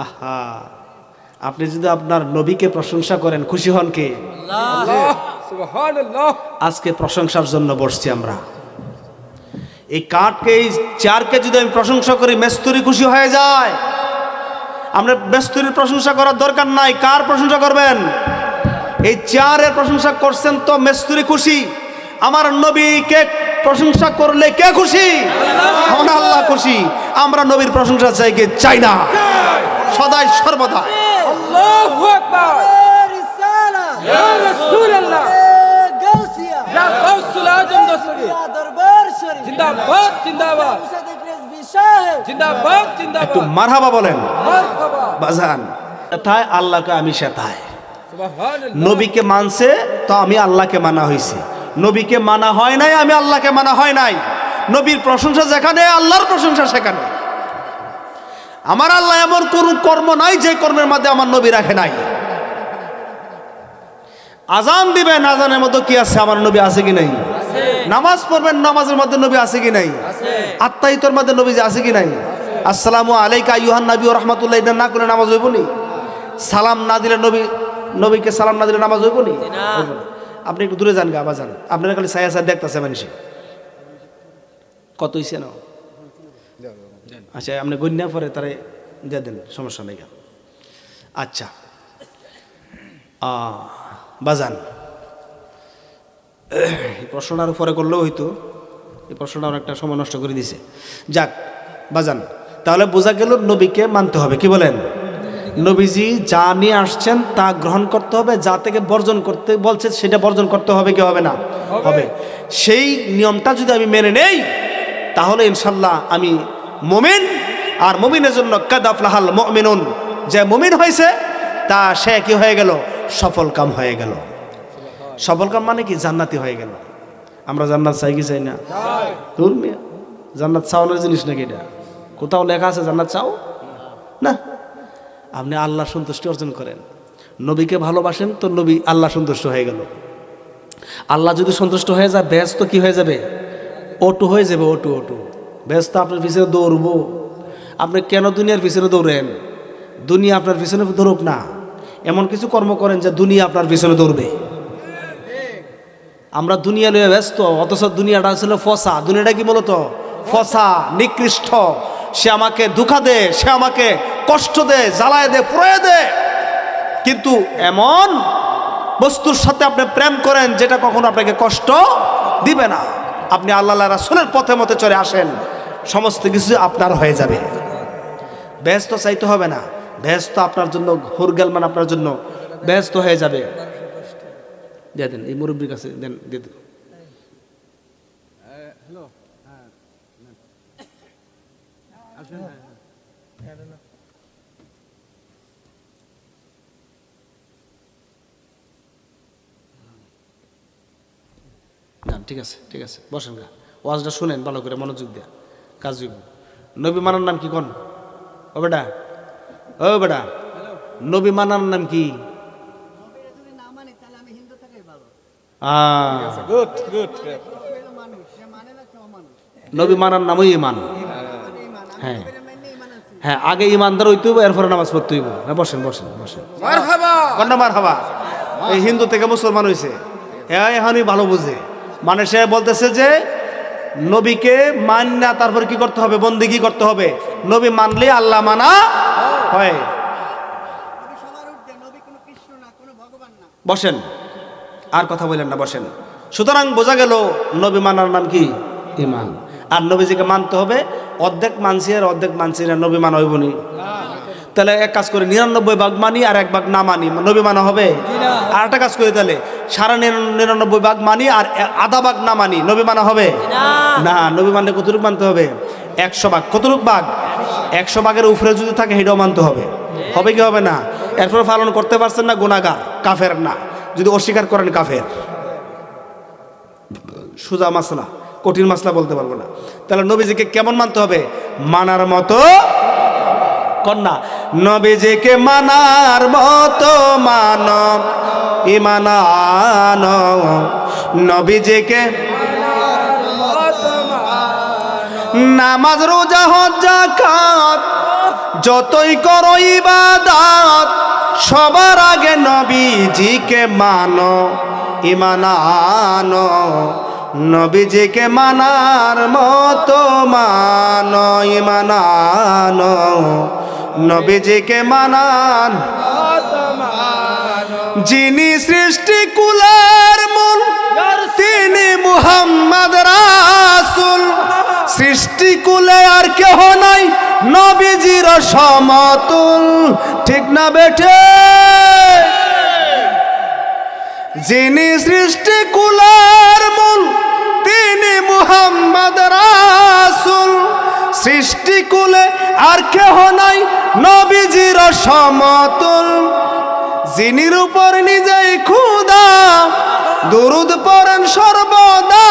আহা, আপনি যদি আপনার নবীকে প্রশংসা করেন, খুশি হন কে? আল্লাহ সুবহানাল্লাহ। আজকে প্রশংসার জন্য বসছি আমরা। এই কাঠকে, এই চেয়ারকে যদি আমি প্রশংসা করি, মেস্তুরি খুশি হয়ে যায়। আমরা মেস্তুরির প্রশংসা করার দরকার নাই। কার প্রশংসা করবেন? এই চেয়ারের প্রশংসা করছেন তো মেস্তুরি খুশি। আমার নবীকে প্রশংসা করলে কে খুশি? আমার আল্লাহ খুশি। আমরা নবীর প্রশংসা চাই না সদাই সর্বদা। আল্লাহু আকবার। ইয়া রাসূলুল্লাহ, ইয়া গাউসুল আজম দস্তগি, দরবার শরীফ, জিন্দাবাদ জিন্দাবাদ, জিন্দাবাদ জিন্দাবাদ। একটু মারহাবা বলেন। মারহাবা বাজান, তাই আল্লাহকে আমি সেটাই। সুবহানাল্লাহ। নবীকে মানছে তো আমি আল্লাহকে মানা হয়েছি। নবীকে মানা হয় নাই, আমি আল্লাহকে মানা হয় নাই। নবীর প্রশংসা যেখানে, আল্লাহর প্রশংসা সেখানে। আমার আল্লাহ এমন কোন কর্ম নাই যে কর্মের মধ্যে আমার নবী রাখে নাই। আজান দিবেন, আজানের মধ্যে কি আছে? আমার নবী আছে কি নাই? নামাজ পড়বেন, নামাজের মধ্যে নবী আছে কি নাই? আত্মাহিতর মধ্যে নবী আছে কি নাই? আসসালামু আলাইকা আইয়ুহান নবী ওয়া রাহমাতুল্লাহ, এটা না করলে নামাজ হইব নি? সালাম না দিলে নবীকে সালাম না দিলে নামাজ হইব নি? আপনি একটু দূরে যান গা বাজান, আপনারা খালি ছায়া ছায়া দেখতেছে মানুষে। কত হইছে না? আচ্ছা, আপনি গণ্যা পরে তারে দিয়ে দেন, সমস্যা নেই। আচ্ছা বাজান, এই প্রশ্নটার উপরে করলেও হইতো। এই প্রশ্নটা অনেকটা সময় নষ্ট করে দিছে। যাক বাজান, তাহলে বোঝা গেল নবীকে মানতে হবে। কি বলেন? নবীজি যা নিয়ে আসছেন তা গ্রহণ করতে হবে, যা থেকে বর্জন করতে বলছে সেটা বর্জন করতে হবে কি হবে না? হবে। সেই নিয়মটা যদি আমি মেনে নেই তাহলে ইনশাল্লাহ আমি মুমিন। আর মুমিনের জন্য কাদ আফলাহাল মুমিনুন, যে মুমিন হয়েছে তা সে কি হয়ে গেল? সফল কাম হয়ে গেল। সফল কাম মানে কি? জান্নাতি হয়ে গেল। আমরা জান্নাত চাই কি চাই না? দূর মিয়া, জান্নাত চাওয়ানোর জিনিস নাকি এটা? কোথাও লেখা আছে জান্নাত চাও না? আপনি আল্লাহ সন্তুষ্টি অর্জন করেন, নবীকে ভালোবাসেন, তো নবী আল্লাহ সন্তুষ্ট হয়ে গেল। আল্লাহ যদি সন্তুষ্ট হয়ে যায় বেহেশত তো কি হয়ে যাবে? অটু হয়ে যাবে। অটু অটু বেহেশত আপনার পিছনে দৌড়বো। আপনি কেন দুনিয়ার পিছনে দৌড়েন? দুনিয়া আপনার পিছনে দৌড়ুক না, এমন কিছু কর্ম করেন যে দুনিয়া আপনার পিছনে দৌড়বে। আমরা দুনিয়া লইয়া ব্যস্ত, অথচ দুনিয়াটা ছিল ফসা। দুনিয়াটা কি মূলত? ফসা, নিকৃষ্ট। সে আমাকে ধোঁকা দেয়, সে আমাকে কষ্ট দেয়, জ্বালায় দেয়, পুড়ায় দেয়। কিন্তু এমন বস্তুর সাথে আপনি প্রেম করেন যেটা কখনো আপনাকে কষ্ট দিবে না। আপনি আল্লাহ রাসূলের পথে মতে চলে আসেন, সমস্ত কিছু আপনার হয়ে যাবে। ব্যস্ত চাইতে হবে না, ব্যস্ত আপনার জন্য হুরগেলমান, আপনার জন্য ব্যস্ত হয়ে যাবে। দিয়ে দেন এই মুরব্বীর কাছে, দেন দিয়ে দেন। না ঠিক আছে, ঠিক আছে, বসেন গা। ওয়াজটা শুনেন ভালো করে, মনোযোগ দেয়া কাজ হইব। নবী মানার নাম কি কোন? ও বেটা, ও বেটা, নবী মানার নাম কি? Good good. নবী মানার নামই ইমান। হ্যাঁ হ্যাঁ, আগে ইমানদার হইতে হইব, এরপরে নামাজ পড়তে হইব। হ্যাঁ বসেন বসেন বসেন। মারহাবা কন্যা মারহাবা। এই হিন্দু থেকে মুসলমান হয়েছে, হ্যাঁ এখনই ভালো বুঝে। মানে সে বলতেছে যে নবীকে মান না, তারপর কি করতে হবে? বন্দেগী করতে হবে। নবী মানলে আল্লাহ মানা হয়। বসেন, আর কথা বললেন না, বসেন। সুতরাং বোঝা গেল নবী মানার নাম কি? ইমান। আর নবীজিকে মানতে হবে। অর্ধেক মানছি আর অর্ধেক মানছি না, নবী মানা হইব নি? তাহলে এক কাজ করে 99 ভাগ মানি আর 1 ভাগ না মানি, নবী মানা হবে? আর একটা কাজ করে তাহলে 99.5 ভাগ মানি আর আধা ভাগ না মানি, নবী মানা হবে না? নবী মানলে কতটুকু মানতে হবে? 100 ভাগ। কতটুকু ভাগ? 100 ভাগের উপরে যদি থাকে সেটাও মানতে হবে। হবে কি হবে না? এরপর পালন করতে পারছেন না, গুনাহগার, কাফের না। যদি অস্বীকার করেন কাফের। সোজা মাসলা, কঠিন মাসলা বলতে পারবো না। তাহলে নবীজিকে কেমন মানতে হবে? মানার মতো কন্যা। নবীজিকে মানার মতো মানব ইমান। নবীজিকে নামাজ রোজা হজ যাকাত যতই করো ইবাদত, সবার আগে নবীজিকে মানো ইমান আনো। নবীজিকে মানার মতো মানো ইমান আনো। নবীজিকে মানার যিনি সৃষ্টি কুলের মূল, তিনি মুহাম্মদ রাসূল। সৃষ্টি কুলে আর কেহ নাই নবীজির সমতুল। ঠিক না বেঠে? যিনি সৃষ্টি কুলের মূল, তিনি মুহাম্মদ রাসূল। সৃষ্টি কুলে আর কেহ নাই নবীজির সমতুল। যিনির উপর নিজেই খুদা দুরুদ পড়েন সর্বদা,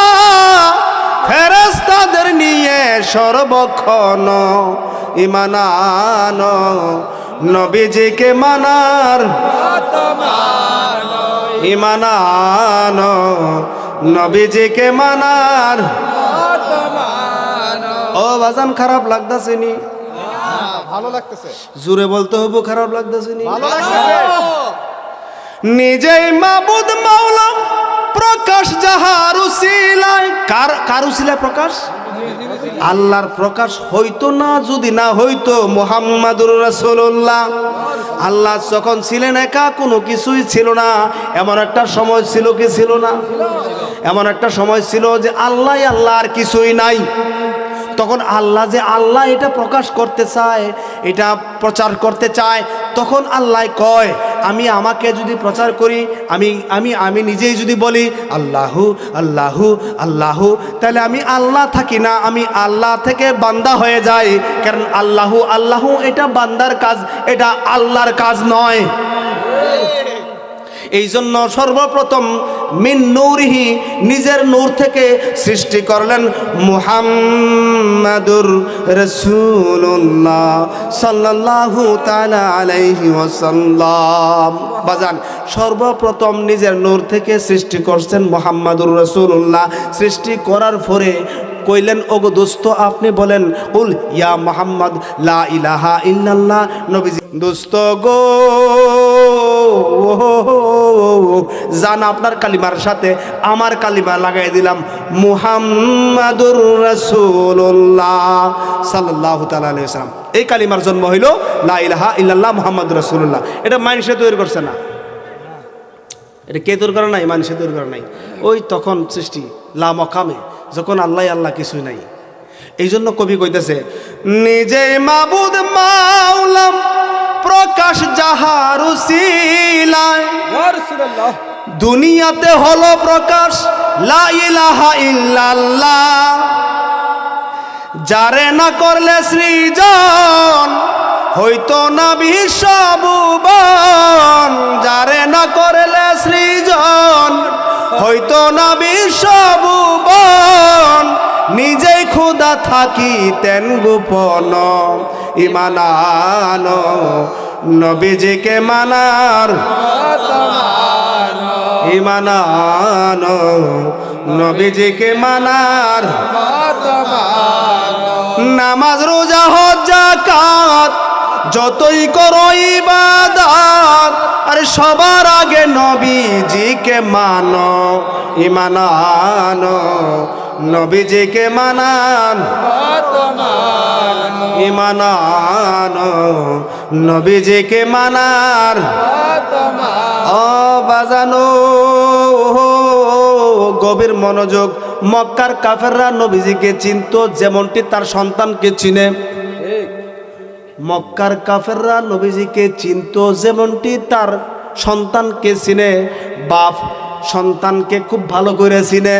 ফেরেশতাদের নিয়ে সর্বক্ষণ ঈমান আনো। নবীজিকে মানার ঈমান আনো। নবীজিকে মানার। ও বাজান, খারাপ লাগতাছে নি? ভালো লাগতেছে। জোরে বলতে হবে, খারাপ লাগতাছে নি? ভালো লাগতেছে। নিজেই মাবুদ মাওলা প্রকাশ যাহার উসিলায়। কার উসিলায় প্রকাশ? আল্লাহর প্রকাশ হইতো না যদি না হইতো মুহাম্মাদুর রাসূলুল্লাহ। আল্লাহ যখন ছিলেন একা, কোনো কিছুই ছিল না। এমন একটা সময় ছিল, কি ছিল না? এমন একটা সময় ছিল যে আল্লাহ আল্লাহ, আর কিছুই নাই। তখন আল্লাহ যে আল্লাহ এটা প্রকাশ করতে চায়, এটা প্রচার করতে চায়, তখন আল্লাহ কয় আমি আমাকে যদি প্রচার করি, আমি আমি আমি নিজেই যদি বলি আল্লাহু আল্লাহু আল্লাহু, তাহলে আমি আল্লাহ থাকি না, আমি আল্লাহ থেকে বান্দা হয়ে যাই। কারণ আল্লাহু আল্লাহু এটা বান্দার কাজ, এটা আল্লাহর কাজ নয়। এই জন্য সর্বপ্রথম মিন নূরিহি, নিজের নূর থেকে সৃষ্টি করলেন মুহাম্মাদুর রাসূলুল্লাহ সাল্লাল্লাহু তাআলা আলাইহি ওয়াসাল্লাম। বাজান, সর্বপ্রথম নিজের নূর থেকে সৃষ্টি করছেন মুহাম্মাদুর রাসূলুল্লাহ। সৃষ্টি করার পরে কইলেন, ওগো দোস্ত আপনি বলেন কুল ইয়া মুহাম্মদ লা ইলাহা ইল্লাল্লাহ। নবীজি দোস্ত গো জান, আপনার কালিমার সাথে আমার কালিমা লাগাই দিলাম মুহাম্মাদুর রাসূলুল্লাহ সাল্লাল্লাহু তাআলা আলাইহি ওয়াসাল্লাম। এই কালিমার জন্ম হইল লা ইলাহা ইল্লাল্লাহ মুহাম্মাদুর রাসূলুল্লাহ। এটা মানুষে তৈরি করছে না, এটা কে তৈরি করে নাই? মানুষে তৈরি করে নাই। ওই তখন সৃষ্টি লা মকামে, যখন আল্লাহ আল্লাহ কিছুই নাই। এই জন্য কবি কইতেছে, নিজেই মাবুদ মাওলাম প্রকাশ যাহার উসিলায়, ইয়া রাসূলুল্লাহ দুনিয়াতে হলো প্রকাশ লা ইলাহা ইল্লাল্লাহ। যারে না করলে সৃজন হইতো না বিশ্বভুবন, যারে না করলে সৃজন হইতো না বিশ্বভুবন। নিজেই খোদা থাকিতেন গোপন, ইমানানো নবীজিকে মানার, ইমানানো নবীজিকে মানার। নামাজ রোজা হজ যাকাত যতই করো ইবাদত, আরে সবার আগে নবীজিকে মানো, ইমানানো নবীজিকে মানান, ইমানানো নবীজিকে মানার। ও বাজানো গভীর মনোযোগ। মক্কার কাফেররা নবীজিকে চিনত যেমনটি তার সন্তানকে চিনে। মক্কার কাফেররা নবীজিকে চিনত যেমনটি তার সন্তানকে চিনে। বাপ সন্তানকে খুব ভালো করে চিনে।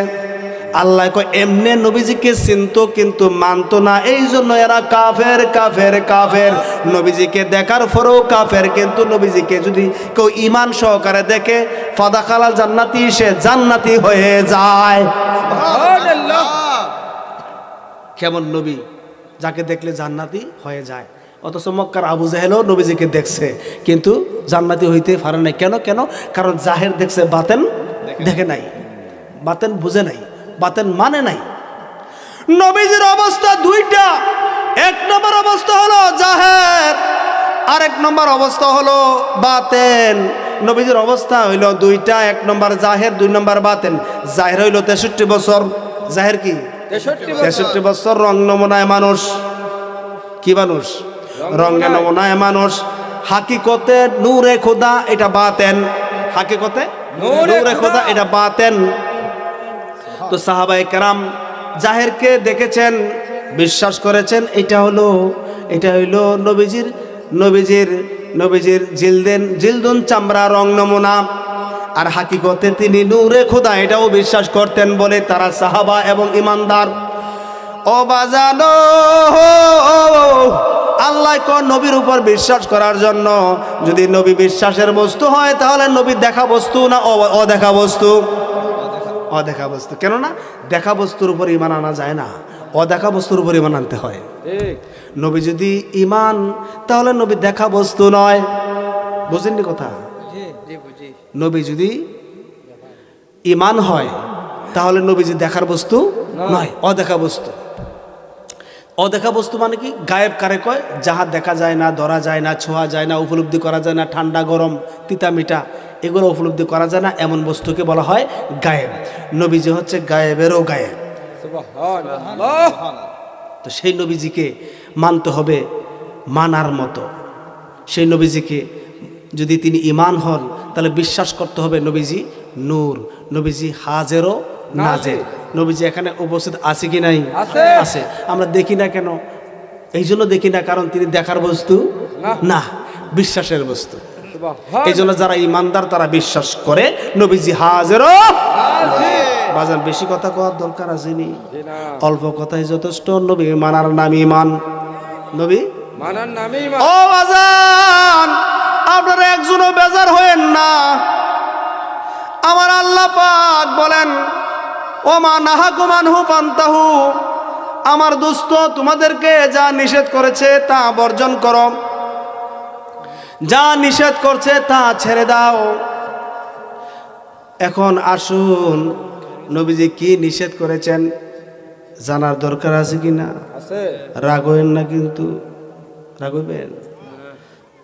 আল্লাহ কয় এমনে নবীজিকে চিনত কিন্তু মানত না, এই জন্য এরা কাফের কাফের কাফের। নবীজিকে দেখার পরেও কাফের, কিন্তু নবীজিকে যদি কেউ ঈমান সহকারে দেখে ফাদাখালাল জান্নাতি, সে জান্নাতি হয়ে যায়। সুবহানাল্লাহ। কেমন নবী, যাকে দেখলে জান্নাতি হয়ে যায়। অথচ মক্কার আবু জাহেলও নবীজিকে দেখছে কিন্তু জান্নাতি হইতে পারে নাই। কেন? কেন? কারণ জাহের দেখছে, বাতেন দেখে নাই, বাতেন বুঝে নাই, বাতেন মানে নাই। নবীজির অবস্থা দুইটা। এক নম্বর অবস্থা হলো জাহের, আরেক নম্বর অবস্থা হলো বাতেন। নবীজির অবস্থা হইল দুইটা, এক নম্বর জাহের, দুই নম্বর বাতেন। জাহের হইল 63 বছর, জাহের কি 63 বছর। রং নমুনায় মানুষ, কি মানুষ? রঙে নমুনায় মানুষ। হাকিকতে নূরে খোদা, এটা বাতেন। হাকিকতে নূরে খোদা, এটা বাতেন। তো সাহাবায়ে কেরাম জাহেরকে দেখেছেন, বিশ্বাস করেছেন এটা হইলো নবীজির জিলদুন চামড়া, রং নমুনা। আর হাকিকতে তিনি নূরে খোদা, এটাও বিশ্বাস করতেন বলে তারা সাহাবা এবং ইমানদার। ও বাজানো, আল্লাহ কোন নবীর উপর বিশ্বাস করার জন্য, যদি নবী বিশ্বাসের বস্তু হয় তাহলে নবী দেখা বস্তু না অদেখা বস্তু? অদেখা বস্তু। কেননা দেখা বস্তুর উপর ইমান আনা যায় না, অদেখা বস্তুর উপর ইমান আনতে হয়। নবী যদি ইমান, তাহলে নবী দেখা বস্তু নয়। বুঝেননি কথা? নবী যদি ইমান হয় তাহলে নবীজি দেখার বস্তু নয়, অদেখা বস্তু। অদেখা বস্তু মানে কি? গায়েব কারে কয়? যাহা দেখা যায় না, ধরা যায় না, ছোঁয়া যায় না, উপলব্ধি করা যায় না, ঠান্ডা গরম তিতা মিঠা এগুলো উপলব্ধি করা যায় না, এমন বস্তুকে বলা হয় গায়েব। নবীজি হচ্ছে গায়েবেরও গায়েব। সুবহানাল্লাহ। তো সেই নবীজিকে মানতে হবে মানার মতো। সেই নবীজিকে যদি তিনি ইমান হন তাহলে বিশ্বাস করতে হবে নবীজি নূর, নবীজি হাজেরও নাজের। নবীজি এখানে উপস্থিত আছে কি নাই? আছে। আমরা দেখি না কেন? এই জন্য দেখি না কারণ তিনি দেখার বস্তু না। বিশ্বাসের বস্তু। সুবহান এই জন্য যারা ইমানদার তারা বিশ্বাস করে নবীজি হাজির। বাজান বেশি কথা কওয়ার দরকার আসেনি, জি না অল্প কথাই যথেষ্ট। নবী মানার নাম ইমান। নবী মানার নামেই ও বাজান, আপনারা একজনও বেজার হয়েন না। আমার আল্লাহ পাক বলেন, ও মা নাহাকুম আনহু ফান্তাহু, আমার দোস্ত তোমাদেরকে যা নিষেধ করেছে তা বর্জন করো, যা নিষেধ করছে তা ছেড়ে দাও। এখন আসুন নবীজি কি নিষেধ করেছেন জানার দরকার আছে কি না? আছে রাগ হইয়েন না, কিন্তু রাগ হইবেন,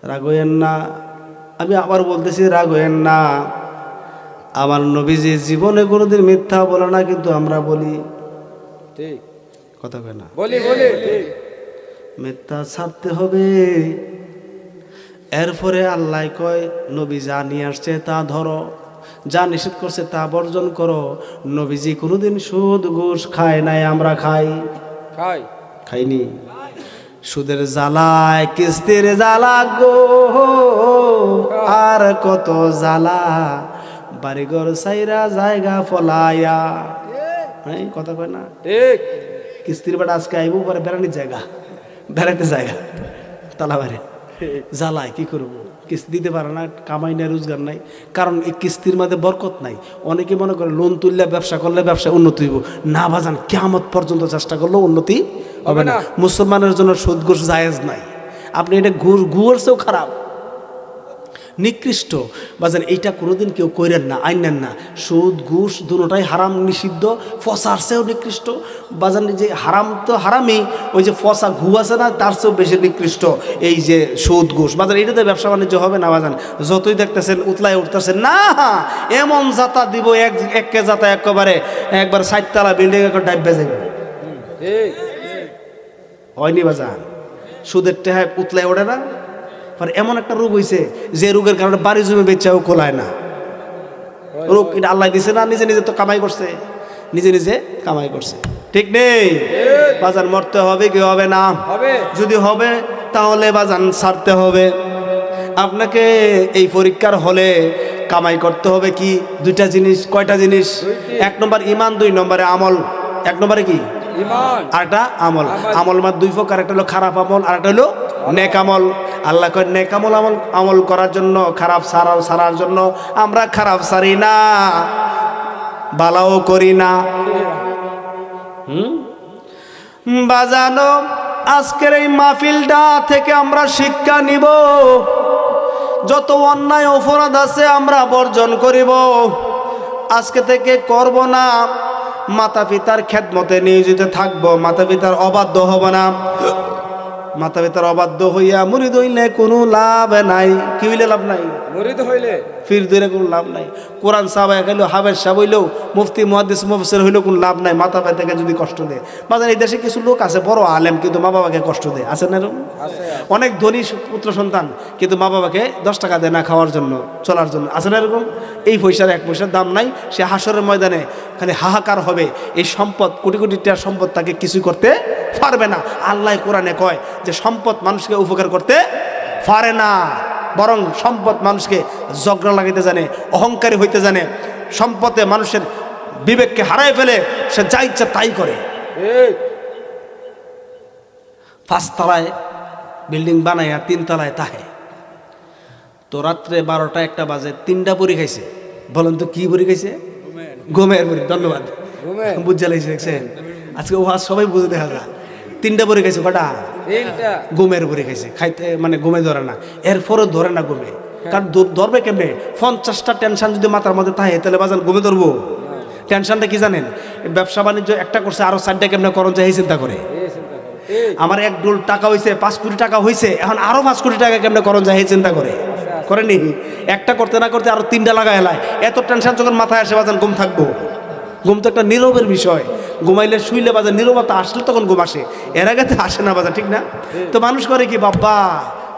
রাগ হইয়েন না। আমি আবার বলতেছি রাগ হইয়েন না। আমার নবীজি জীবনে কোনোদিন মিথ্যা বলে না, কিন্তু আমরা বলি। ঠিক কথা কয় না? বলি বলি ঠিক মিথ্যা ছাড়তে হবে। এরপরে আল্লাহ কয় নবী যা নিয়ে আসছে তা ধরো, যা নিষেধ করছে তা বর্জন করো। নবীজি কোনোদিন সুদ ঘুষ খায় নাই, আমরা খাই? খাই খাইনি। সুদের জ্বালায় কিস্তির জ্বালা গো, আর কত জ্বালা, বাড়িঘর সাইরা জায়গা ফলাইয়া। হ্যাঁ কথা কয় না? ঠিক কিস্তির বাড়ি আজকে আইবো, পরে বেড়ানির জায়গা, বেড়াইতে জায়গা, তালা বাড়ি জ্বালায় কি করবো? কিস্তি দিতে পারে না, কামাই নাই, রোজগার নাই। কারণ এই কিস্তির মধ্যে বরকত নাই। অনেকে মনে করে লোন তুললে ব্যবসা করলে ব্যবসা উন্নতি হইব না। বাজান কিয়ামত পর্যন্ত চেষ্টা করলেও উন্নতি হবে না। মুসলমানের জন্য সুদ ঘুষ জায়েজ নাই। আপনি এটা ঘুরের চেয়েও খারাপ, নিকৃষ্ট। বাজান এইটা কোনোদিন কেউ করেন না, আইনেন না। সুদ ঘুষ দুটোটাই হারাম, নিষিদ্ধ। ফসার চেয়েও নিকৃষ্ট। বাজান যে হারাম তো হারামই, ওই যে ফসা ঘু আছে না, তার চেয়েও বেশি নিকৃষ্ট এই যে সুদ ঘুষ। বাজান এইটাতে ব্যবসা বাণিজ্য হবে না। বাজান যতই দেখতেছেন উতলায় উঠতেছেন না, এমন যাতা দিব একে যাতা একেবারে একবার 60 তলা বিল্ডিং একবার ডাইবে যাবে। ঠিক হয়নি বাজান? সুদের টেহায় উতলায় ওঠে না। আর এমন একটা রোগ হয়েছে যে রোগের কারণে বাড়ি জমি বেচাও কোলায় না। রোগ এটা আল্লাহ দিছে না, নিজে নিজে তো কামাই করছে, নিজে নিজে কামাই করছে। ঠিক নেই বাজান? মরতে হবে কি হবে না? হবে যদি হবে তাহলে বাজান ছাড়তে হবে। আপনাকে এই পরীক্ষার হলে কামাই করতে হবে কি? দুইটা জিনিস। কয়টা জিনিস? এক নম্বর ইমান, 2 নম্বরে আমল। 1 নম্বরে কি? ইমান আরেকটা আমল। আমল মানে 2 প্রকার, একটা হলো খারাপ আমল আর একটা হলো নেক আমল। আল্লাহ কয় নেক আমল আমল করার জন্য, খারাপ সারার জন্য। আমরা খারাপ সারি না, বালাও করি না। বাজানো আজকের এই মাহফিলটা থেকে আমরা শিক্ষা নিব। যত অন্যায় অপরাধ আছে আমরা বর্জন করিব। আজকে থেকে করব না। মাতা পিতার খেদমতে নিয়োজিত থাকবো, মাতা পিতার অবাধ্য হব না। মাতা পিতার অবাধ্য হইয়া মুরিদ হইলে কোনো লাভ নাই। কি হইলে লাভ নাই? মুরিদ হইলে ফির ধরে কোনো লাভ নাই। কোরআন সাহাবায়ে খাইলেও, হাফেজ সাহেব হইলেও, মুফতি মুহাদ্দিস মুফাসসির হইলেও কোনো লাভ নাই। মাতা পিতাকে যদি কষ্ট দেয়। বাজার এই দেশে কিছু লোক আছে বড় আলেম, কিন্তু মা বাবাকে কষ্ট দেয়। আছে না এরকম? অনেক ধনী পুত্র সন্তান, কিন্তু মা বাবাকে 10 টাকা দেয় না খাওয়ার জন্য, চলার জন্য। আছে না এরকম? এই পয়সার 1 পয়সার দাম নাই। সে হাসরের ময়দানে খালি হাহাকার হবে। এই সম্পদ, কোটি কোটি টাকার সম্পদ তাকে কিছু করতে পারবে না। আল্লাহ কোরআনে কয় যে সম্পদ মানুষকে উপকার করতে পারে না, বরং সম্পদ মানুষকে ঝগড়া লাগাইতে জানে, অহংকারী হইতে জানে। সম্পদে মানুষের বিবেককে হারাই ফেলে, সে যা ইচ্ছা তাই করে। ঠিক 5 তলায় বিল্ডিং বানাইয়া 3 তলায় তাহে। তো রাত্রে 12টা 1টা বাজে 3টা বড়ি খাইছে। বলেন তো কি বড়ি খাইছে? ঘুমের বড়ি। ধন্যবাদ, বুঝে লাইছে। দেখছেন আজকে ওহাজ সবাই বুঝে দেখা যায়। 3টা বড়ি খাইছে। কটা? 3টা ঘুমের বড়ি খাইছে। খাইতে মানে ঘুমে ধরে না, এরপরও ধরে না ঘুমে। কারণ ধরবে কেমনে? 50টা টেনশন যদি মাথার মধ্যে থাকে তাহলে বাজান ঘুমে ধরবো? টেনশনটা কি জানেন? ব্যবসা বাণিজ্য একটা করছে, আরো 4টা কেমনে করণ যায় এই চিন্তা করে। আমার 1 ডোল টাকা হয়েছে, 5 কোটি টাকা হয়েছে, এখন আরো 5 কোটি টাকা কেমনে করণ যায় এই চিন্তা করে। করেনি? একটা করতে না করতে আরো 3টা লাগাই এলায়। এত টেনশন যখন মাথায় আসে বাজান ঘুম থাকবো? ঘুম তো একটা নীরবের বিষয়। ঘুমাইলে শুইলে বাজার নীরবতা আসলে তখন ঘুম আসে, এর আগে তো আসে না বাজার। ঠিক না? তো মানুষ করে কি, বাবা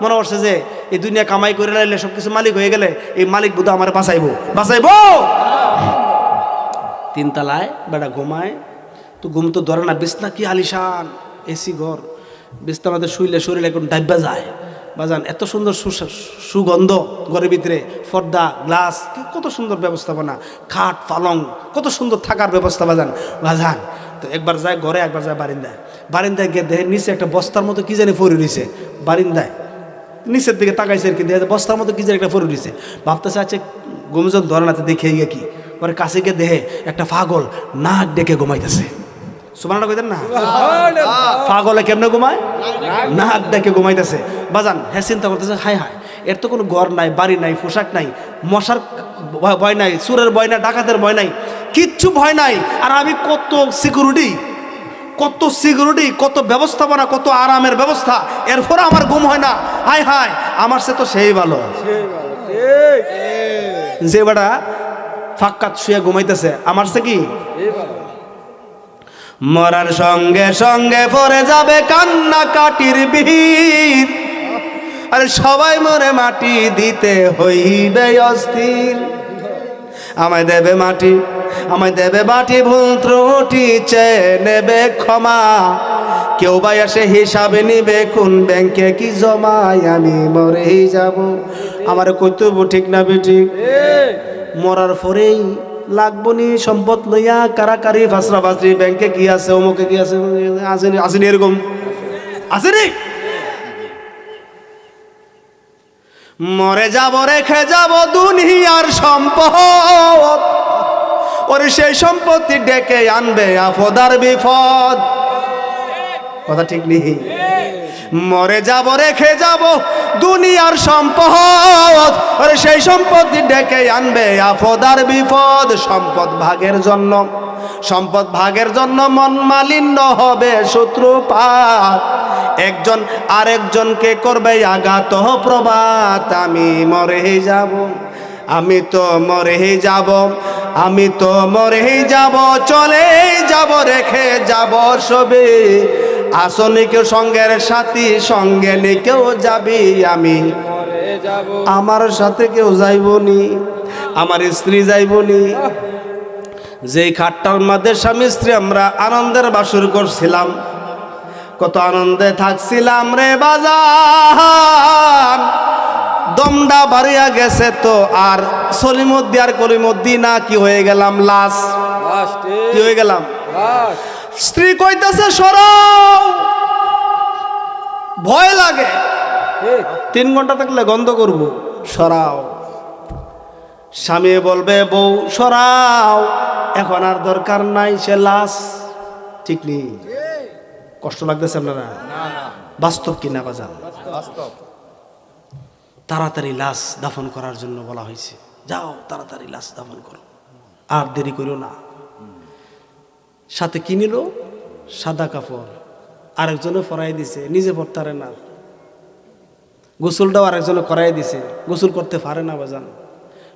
মনে করছে যে এই দুনিয়া কামাই করে লাইলে সব কিছু মালিক হয়ে গেলে এই মালিক বুধ আমার বাঁচাইবো। 3 তলায় বেটা ঘুমায়, তো ঘুম তো ধরে না। বিছনা কি আলিশান, এসি ঘর। বিছনা আমাদের শুইলে শরীরে এখন ডাইবা যায়। বাজান এত সুন্দর সুগন্ধ ঘরের ভিতরে, পর্দা, গ্লাস, কত সুন্দর ব্যবস্থাপনা, খাট পালং, কত সুন্দর থাকার ব্যবস্থা বাজান। বাজান তো একবার যায় ঘরে, একবার যায় বারিন্দায়। বারিন্দায় গিয়ে দেখে নিচে একটা বস্তার মতো কি জানি পড়ে রয়েছে। বারিন্দায় নিচের দিকে তাকাইছে আর কি, দেখে বস্তার মতো কি জানি একটা পড়ে রয়েছে। ভাবতেছে আছে ঘুমজন ধরে নাতে দেখে গিয়ে কি পরে কাছে গিয়ে দেখে একটা পাগল নাক ডেকে ঘুমাইতেছে। সুবহানাল্লাহ কইতেন না? পাগলে কেমনে ঘুমায়? নাক ডেকে ঘুমাইতেছে। বাজান হ্যাঁ চিন্তা করতেছে, হায় হায় এর তো কোনো ঘর নাই, বাড়ি নাই, পোশাক নাই, মশার ভয় নাই, চোরের ভয় নাই, ডাকাতের ভয় নাই, কিচ্ছু ভয় নাই। আর আমি কত সিকিউরিটি, কত ব্যবস্থাপনা, কত আরামের ব্যবস্থা, এরপরে আমার ঘুম হয় না। হায় হায় আমার সে তো সেই ভালো, যে বেটা ফাঁকাত শুয়ে ঘুমাইতেছে আমার সে কি। মরার সঙ্গে সঙ্গে পড়ে যাবে কান্না কাটির ভিড়, আর সবাই মরে মাটি দিতে হইবে অস্থির। আমায় দেবে মাটি, আমায় দেবে মাটি, ভুল ত্রুটি চেয়ে নেবে ক্ষমা। কেউ বা এসে হিসাবে নিবে কোন ব্যাংকে কি জমায়, আমি মরেই যাব। আমার কইতেব ঠিক না বেঠিক? মরার পরেই লাগবো নি সম্পদ লইয়া কারাকারি ফাসরা ফাসরি, ব্যাংকে কি আছে, অমুকে কি আছে, আসেনি এরকম আসেনি। মরে যাব রেখে যাব দুনিয়ার সম্পদ, ওরে সেই সম্পত্তি ডেকে আনবে আপদার বিপদ। কথা ঠিক নেই? মরে যাব রেখে যাব দুনিয়ার সম্পদ, ওরে সেই সম্পত্তি ডেকে আনবে আপদার বিপদ। সম্পদ ভাগের জন্য মন মালিন্য হবে সূত্রপাত, একজন আরেকজনকে করবে আঘাত প্রভাত। আমি মরেই যাব, আমি তো মরেই যাব, আমি তো মরেই যাব, চলে যাব রেখে যাব সবে। আসনি কেউ সঙ্গের সাথী, সঙ্গে নি কেউ যাবি, আমি আমার সাথে কেউ যাইবনি, আমার স্ত্রী যাইবনি। যেই খাটটার মধ্যে স্বামী স্ত্রী আমরা আনন্দের বাসর করছিলাম, কত আনন্দে থাকছিলাম রে বাজার, দমটা বাড়িয়া গেছে তো আর সলিমুদ্দি আর কলিমুদ্দি না কি হয়ে গেলাম, লাশ। কি হয়ে গেলাম? স্ত্রী কইতেছে সরাও, ভয় লাগে, 3 ঘন্টা থাকলে গন্ধ করব, সরাও। স্বামী বলবে বউ সরাও, এখন আর দরকার নাই, সে লাশ। ঠিক নেই? কষ্ট লাগতেছে আপনারা? বাস্তব কিনা বাজান? তাড়াতাড়ি লাশ দাফন করার জন্য বলা হয়েছে, যাও তাড়াতাড়ি লাশ দাফন করো, আর দেরি করো না। সাথে কি নিল? সাদা কাপড়, আরেকজনে ফরাই দিছে, নিজে পড়তে না। গোসলটাও আরেকজনে করাই দিছে, গোসল করতে পারে না বাজান।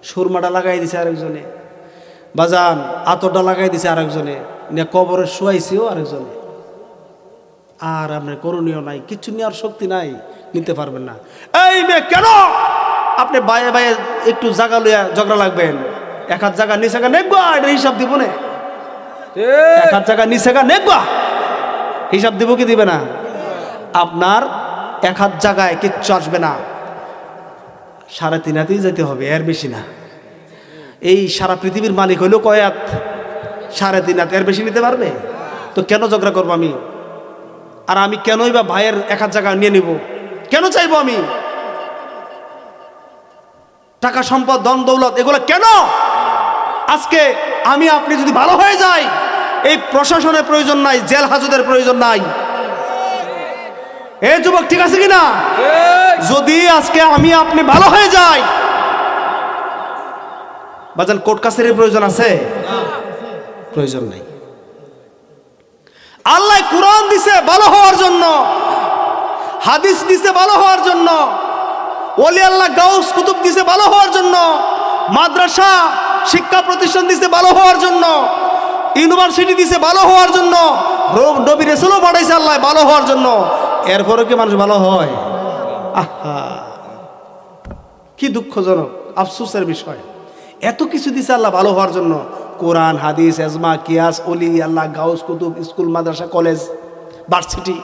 সুরমাটা লাগাই দিছে আরেকজনে বাজান, আতরটা লাগাই দিছে আরেকজনে, কবরে শুয়াইছেও আরেকজনে। আর আপনার করণীয় নাই, কিচ্ছু নেওয়ার শক্তি নাই, নিতে পারবেন না। এই মেয়ে কেন আপনি বাইরে বাইরে একটু জায়গা লইয়া ঝগড়া লাগবেন? 1 হাত জায়গা নিচে নেকবা, এটা হিসাব দিব না। 1 হাত জায়গা নিচে নেকবা, হিসাব দিব কি দিবে না? আপনার 1 হাত জায়গায় কিচ্ছু আসবে না, 3.5 হাতেই যেতে হবে, এর বেশি না। এই সারা পৃথিবীর মালিক হইলো কয় হাত? 3.5 হাত, এর বেশি নিতে পারবে? তো কেন ঝগড়া করবো আমি? আর আমি কেনই বা ভাইয়ের 1 হাত জায়গা নিয়ে নিব? কেন চাইবো আমি? টাকা সম্পদ ধন দৌলত এগুলো কেন? আজকে আমি আপনি যদি ভালো হয়ে যাই, এই প্রশাসনের প্রয়োজন নাই, জেল হাজতের প্রয়োজন নাই। এই যুবক ঠিক আছে কিনা? যদি আজকে আমি আপনি ভালো হয়ে যাই, বাজান কোর্ট কাছারির প্রয়োজন আছে? প্রয়োজন নাই। আল্লাহ কুরআন দিছে ভালো হওয়ার জন্য, হাদিস দিছে ভালো হওয়ার জন্য, ওলি আল্লাহ গাউস কুতুব দিছে ভালো হওয়ার জন্য, মাদ্রাসা শিক্ষা প্রতিষ্ঠান দিছে ভালো হওয়ার জন্য, ইউনিভার্সিটি দিছে ভালো হওয়ার জন্য, নবী রাসূলও পাঠাইছে আল্লাহ ভালো হওয়ার জন্য। এরপরে কি মানুষ ভালো হয়? আহা, কি দুঃখজনক, আফসোসের বিষয়। এত কিছু দিছে আল্লাহ ভালো হওয়ার জন্য, কোরআন হাদিস এজমা কিয়াস ওলি আল্লাহ গাউস কুতুব স্কুল মাদ্রাসা কলেজ ভার্সিটি,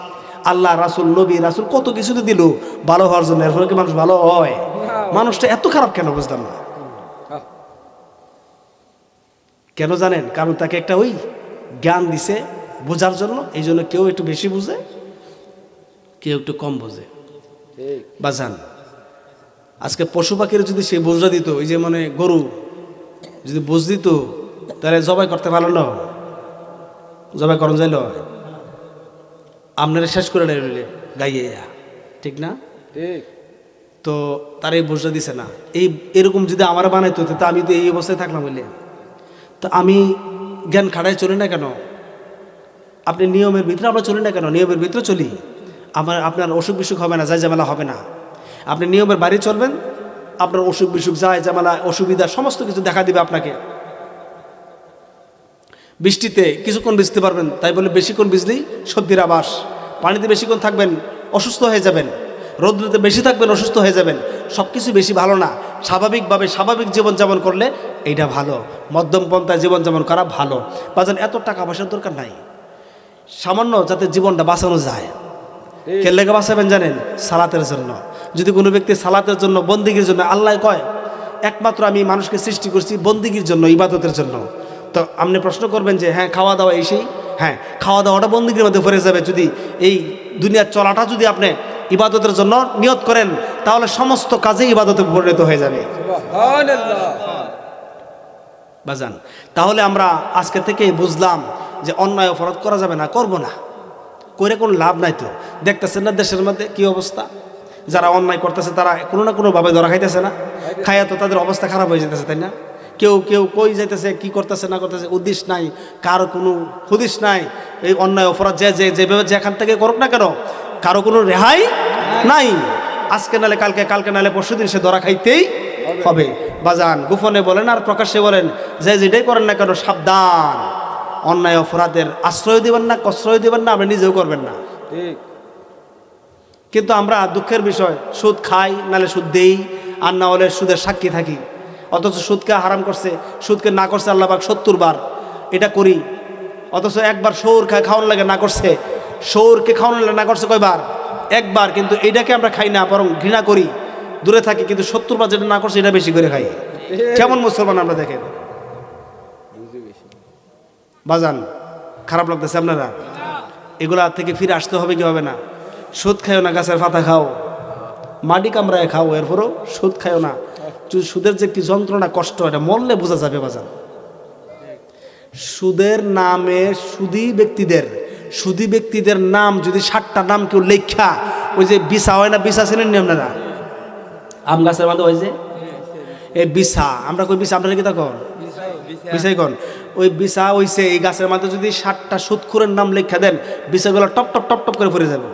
আল্লাহ রাসূল নবী রাসূল কত কিছু তো দিল ভালো হওয়ার জন্য, এরপরে কি মানুষ ভালো হয়? মানুষটা এত খারাপ কেন বুঝলাম না। কেন জানেন? কারণ তাকে একটা ওই জ্ঞান দিছে বোঝার জন্য, এই জন্য কেউ একটু বেশি বুঝে, কেউ একটু কম বোঝে। ঠিক। বাজান আজকে পশু পাখির যদি সে বোঝা দিত, ওই যে মানে গরু যদি বুঝ দিত, তাহলে জবাই করতে পারল না, জবাই করন যাইল আপনারা শেষ করে নিলে গাইয়ে, ঠিক না? ঠিক। তো তার এই বোঝা দিছে না। এরকম যদি আমার বানাইতো তো আমি তো এই অবস্থায় থাকলাম বলে। তো আমি জ্ঞান খাড়ায় চলি না কেন? আপনি নিয়মের ভিতরে আমরা চলি না কেন? নিয়মের ভিতরে চলি, আপনার অসুখ বিসুখ হবে না, যায় ঝামেলা হবে না। আপনি নিয়মের বাড়ি চলবেন, আপনার অসুখ বিসুখ যায় ঝামেলা অসুবিধা সমস্ত কিছু দেখা দিবে আপনাকে। বৃষ্টিতে কিছুক্ষণ ভিজতে পারবেন, তাই বলে বেশিক্ষণ ভিজলেই সর্দির আবাস। পানিতে বেশিক্ষণ থাকবেন, অসুস্থ হয়ে যাবেন। রৌদ্রতে বেশি থাকবেন, অসুস্থ হয়ে যাবেন। সব কিছু বেশি ভালো না। স্বাভাবিকভাবে স্বাভাবিক জীবনযাপন করলে এইটা ভালো, মধ্যম পন্থায় জীবনযাপন করা ভালো। বাজান এত টাকা পয়সার দরকার নাই, সামান্য যাতে জীবনটা বাঁচানো যায়। কে লেগে বাঁচাবেন জানেন? সালাতের জন্য। যদি কোনো ব্যক্তি সালাতের জন্য, বন্দিগির জন্য, আল্লাহ কয় একমাত্র আমি মানুষকে সৃষ্টি করছি বন্দিগির জন্য, ইবাদতের জন্য। তো আপনি প্রশ্ন করবেন যে হ্যাঁ খাওয়া দাওয়া এই সেই, হ্যাঁ খাওয়া দাওয়াটা বন্দিগির মধ্যে পড়ে যাবে। যদি এই দুনিয়ার চলাটা যদি আপনি ইবাদতের জন্য নিয়ত করেন, তাহলে সমস্ত কাজে ইবাদতে পরিণত হয়ে যাবে। সুবহানাল্লাহ। বাজান তাহলে আমরা আজকে থেকেই বুঝলাম যে অন্যায় অপরাধ করা যাবে না, করব না, করে কোনো লাভ নাই। তো দেখতেছেন না দেশের মধ্যে কি অবস্থা? যারা অন্যায় করতেছে তারা কোনো না কোনোভাবে ধরা খাইতেছে না, খাইয়া তো তাদের অবস্থা খারাপ হয়ে যেতেছে, তাই না? কেউ কেউ কই যাইতেছে, কি করতেছে না করতেছে উদ্দেশ্য নাই, কারো কোনো হুদিস নাই। এই অন্যায় অপরাধ যেভাবে যেখান থেকে করুক না কেন, কারো কোনো রেহাই নাই। আজকে নালে কালকে, কালকে নালে পরশুদিন সে ধরা খাইতেই হবে। বাজান গোপনে বলেন আর প্রকাশ্যে বলেন, যে যেটাই করেন না কেন সাবধান, অন্যায় অপরাধের আশ্রয় দিবেন না, প্রশ্রয় দিবেন না, আপনি নিজেও করবেন না। ঠিক। কিন্তু আমরা দুঃখের বিষয়, সুদ খাই নালে সুদ দেই, আর না হলে সুদের সাক্ষী থাকি। অথচ সুদকে হারাম করছে, সুদকে না করছে আল্লাহ পাক 70 বার, এটা করি। অথচ একবার সৌর খাওয়ানো লাগে না করছে, সৌরকে খাওয়ানো লাগে না করছে কয়বার? একবার। কিন্তু এইটাকে আমরা খাই না, বরং ঘৃণা করি, দূরে থাকি। কিন্তু 70 বার যেটা না করছে এটা বেশি করে খাই। কেমন মুসলমান আমরা দেখেন। বাজান খারাপ লাগতেছে আপনারা? এগুলা থেকে ফিরে আসতে হবে কি হবে না? সুদ খাইও না, গাছের পাতা খাও, মাটি কামড়ায় খাও, এরপরও সুদ খাইও না। সুদের যে কি যন্ত্রণা, কষ্ট, এটা মরলে বোঝা যাবে। বাজান সুদের নামে সুদী ব্যক্তিদের নাম যদি 60টা নাম কেউ লেখা, ওই যে বিছা হয় না, বিছা ছিলেন নি আপনারা? আম গাছের মধ্যে ওই যে এই বিছা, আমরা কই বিছা, আপনারা কি তখন বিছাই কন? ওই বিছা হইছে এই গাছের মধ্যে যদি 60টা সুদখোরের নাম লেখা দেন, বিছাগুলো টপ টপ টপ টপ করে পড়ে যাবে।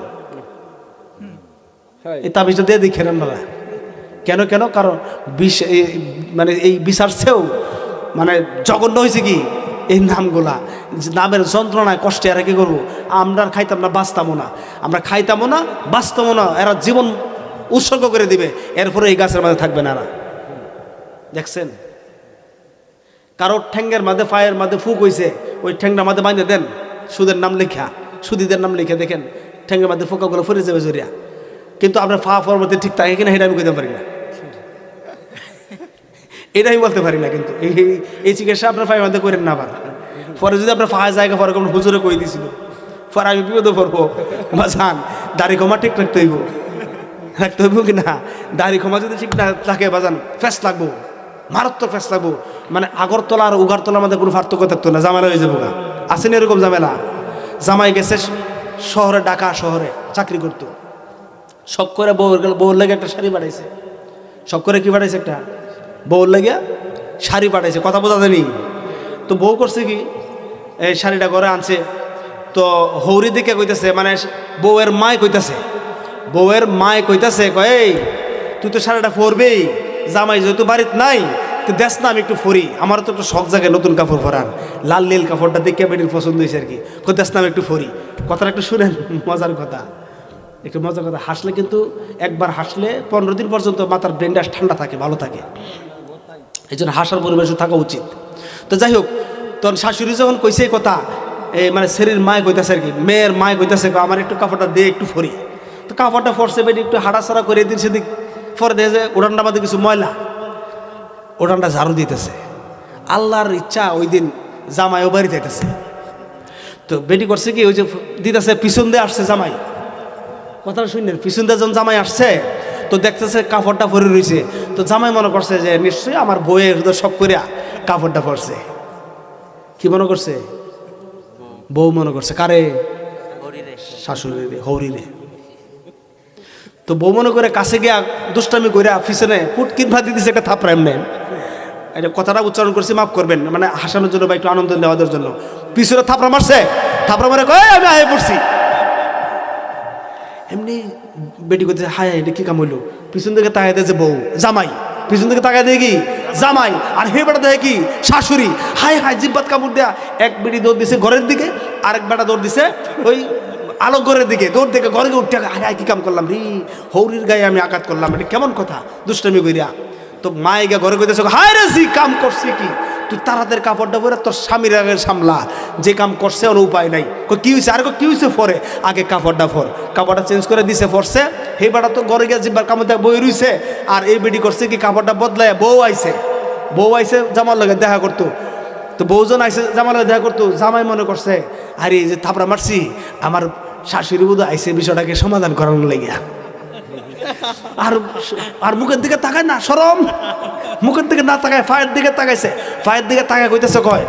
এই তাবিজটা দিয়ে দেখেন আপনারা। কেন কেন? কারণ মানে এই বিচার চেয়েও মানে জঘন্য হয়েছে কি এই নামগুলা, নামের যন্ত্রণায় কষ্টে এরা কি করবো? আমরা খাইতাম না, বাঁচতামও না, আমরা খাইতামও না, বাঁচতামও না, এরা জীবন উৎসর্গ করে দিবে, এরপরে এই গাছের মধ্যে থাকবে না এরা। দেখছেন কারোর ঠ্যাঙ্গের মধ্যে, পায়ের মধ্যে ফুক হয়েছে, ওই ঠ্যাংটার মধ্যে বাঁধে দেন সুদের নাম লেখা, সুদীদের নাম লিখে, দেখেন ঠ্যাঙ্গের মধ্যে ফোকাগুলো ফিরে যাবে জরিয়া। কিন্তু আপনার ফা ফরমতে ঠিক থাকে কিনা সেটা আমি কইতে পারি না, এটা আমি বলতে পারি না। কিন্তু এই চিকিৎসা আপনার পায়ের মধ্যে করেন না। আবার পরে যদি আপনার ফাঁকা জায়গা পরে কোনো হুজুরে কই দিয়েছিল, পরে আমি বিপদে পড়বো। বাজান দাড়ি ক্ষমা ঠিক রাখতে হইব, কি না? দাড়ি ক্ষমা যদি ঠিক না থাকে বাজান, ফ্যাস লাগবো, মারাত্মক ফ্যাস লাগবো। মানে আগরতলা আর উগারতলার মধ্যে কোনো পার্থক্য থাকতো না, ঝামেলা হয়ে যাবো। আসেন এরকম ঝামেলা। জামাই গেছে শহরে, ঢাকা শহরে চাকরি করতো, শখ করে বউর লেগে একটা শাড়ি পাঠাইছে। শখ করে কি পাঠাইছে? একটা বউর লেগে শাড়ি পাঠাইছে, কথা বোঝা যায়নি। তো বউ করছে কি, এই শাড়িটা ঘরে আনছে। তো হৌরি দিকে কইতেছে, মানে বউয়ের মায় কইতেছে, এই তুই তো শাড়িটা পরবেই, জামাই যেহেতু বাড়িতে নাই, তো দেশ না আমি একটু ফরি, আমারও তো একটু শখ জাগে নতুন কাপড় পরার, লাল নীল কাপড়টা দেখে বেটির পছন্দ হয়েছে আর কি, দেশ না আমি একটু ফরি। কথাটা একটু শুনেন, মজার কথা, একটু মজার কথা। হাসলে কিন্তু একবার হাসলে 15 দিন পর্যন্ত মাথার ব্রেনটা ঠান্ডা থাকে, ভালো থাকে। এই জন্য হাসার পরিবেশে থাকা উচিত। তো যাই হোক, তখন শাশুড়ি যখন কইছে এই কথা, এই মানে শরীর মায় কইতাছে আর কি, মেয়ের মায় কইতাছে আমার একটু কাপড়টা দিয়ে একটু ফরি। তো কাপড়টা ফরছে বেটি একটু হাঁটাছাড়া করে দিন সেদিক ফরে দিয়ে যে উড়ানটা মধ্যে কিছু ময়লা, উড়ানটা ঝাড়ু দিতেছে। আল্লাহর ইচ্ছা ওই দিন জামাইও বাড়ি যাইতেছে। তো বেটি করছে কি ওই যে দিতেছে পিছন দিয়ে আসছে জামাই, কথাটা শুনলেন, পিছন দিয়ে যখন জামাই আসছে তো দেখতেছে কাপড়টা পরে রয়েছে। তো জামাই মনে করছে যে নিশ্চয়ই আমার বইয়ের শখ করিয়া কাপড়টা পরছে। কি মনে করছে? বউ মনে করছে। কারে? শাশুড়ি রে, হৌরি রে। তো বউ মনে করে কাছে গিয়া দুষ্টামি করিয়া পিছনে পুটকিন ভাত দিতেছে একটা থাপড়া। এমনি এটা কথাটা উচ্চারণ করছি, মাফ করবেন, মানে হাসানোর জন্য বা একটু আনন্দ নেওয়ার জন্য। পিছনে থাপড়া মারছে, থাপড়া মারে কয় আমি আয়ে পড়ছি। এমনি বেটি করতেছে হায় এটা কি কাম হইলো। পিছন থেকে তাকাই দিয়েছে বউ, জামাই পিছন থেকে তাকাই দিয়ে কি জামাই, আর হে বেটা দেখে কি শাশুড়ি। হায় হায় জিব্বাত কামড় দেয়া। এক বেটি দৌড় দিছে ঘরের দিকে, আরেক বেটা দৌড় দিছে ওই আলো ঘরের দিকে। দৌড় দেখে ঘরে উঠতে হায় কি কাম করলাম রে, হৌরির গায়ে আমি আঘাত করলাম, এটা কেমন কথা, দুষ্টামি করিয়া। তো মায়ে গিয়ে ঘরে কইতেছে হায় রে জি কাম করছি কি, তুই তাড়াতাড়ি কাপড়টা পরে তোর স্বামীর আগে সামলা, যে কাম করছে ওর উপায় নাই। কি হয়েছে? আর কি হয়েছে? পরে আগে কাপড়টা ফর। কাপড়টা চেঞ্জ করে দিছে, ফরছে। সেই বেটা তো ঘরে গিয়ে জিব্বার কামড় বই রইছে। আর এই বেটি করছে কি কাপড়টা বদলায় বউ আইছে জামার লগে দেখা করতো। তো বউজন আইসে জামার লগে দেখা করতো। জামাই মনে করছে আরে এই যে থাপড়া মারছি আমার শাশুড়ি বুধ আইসে বিষয়টাকে সমাধান করানোর লাগিয়া। আর মুখের দিকে তাকায় না, শরম, মুখের দিকে না তাকায় ফায়ের দিকে তাকাইছে। ফায়ের দিকে তাকায় কইতেছে কয়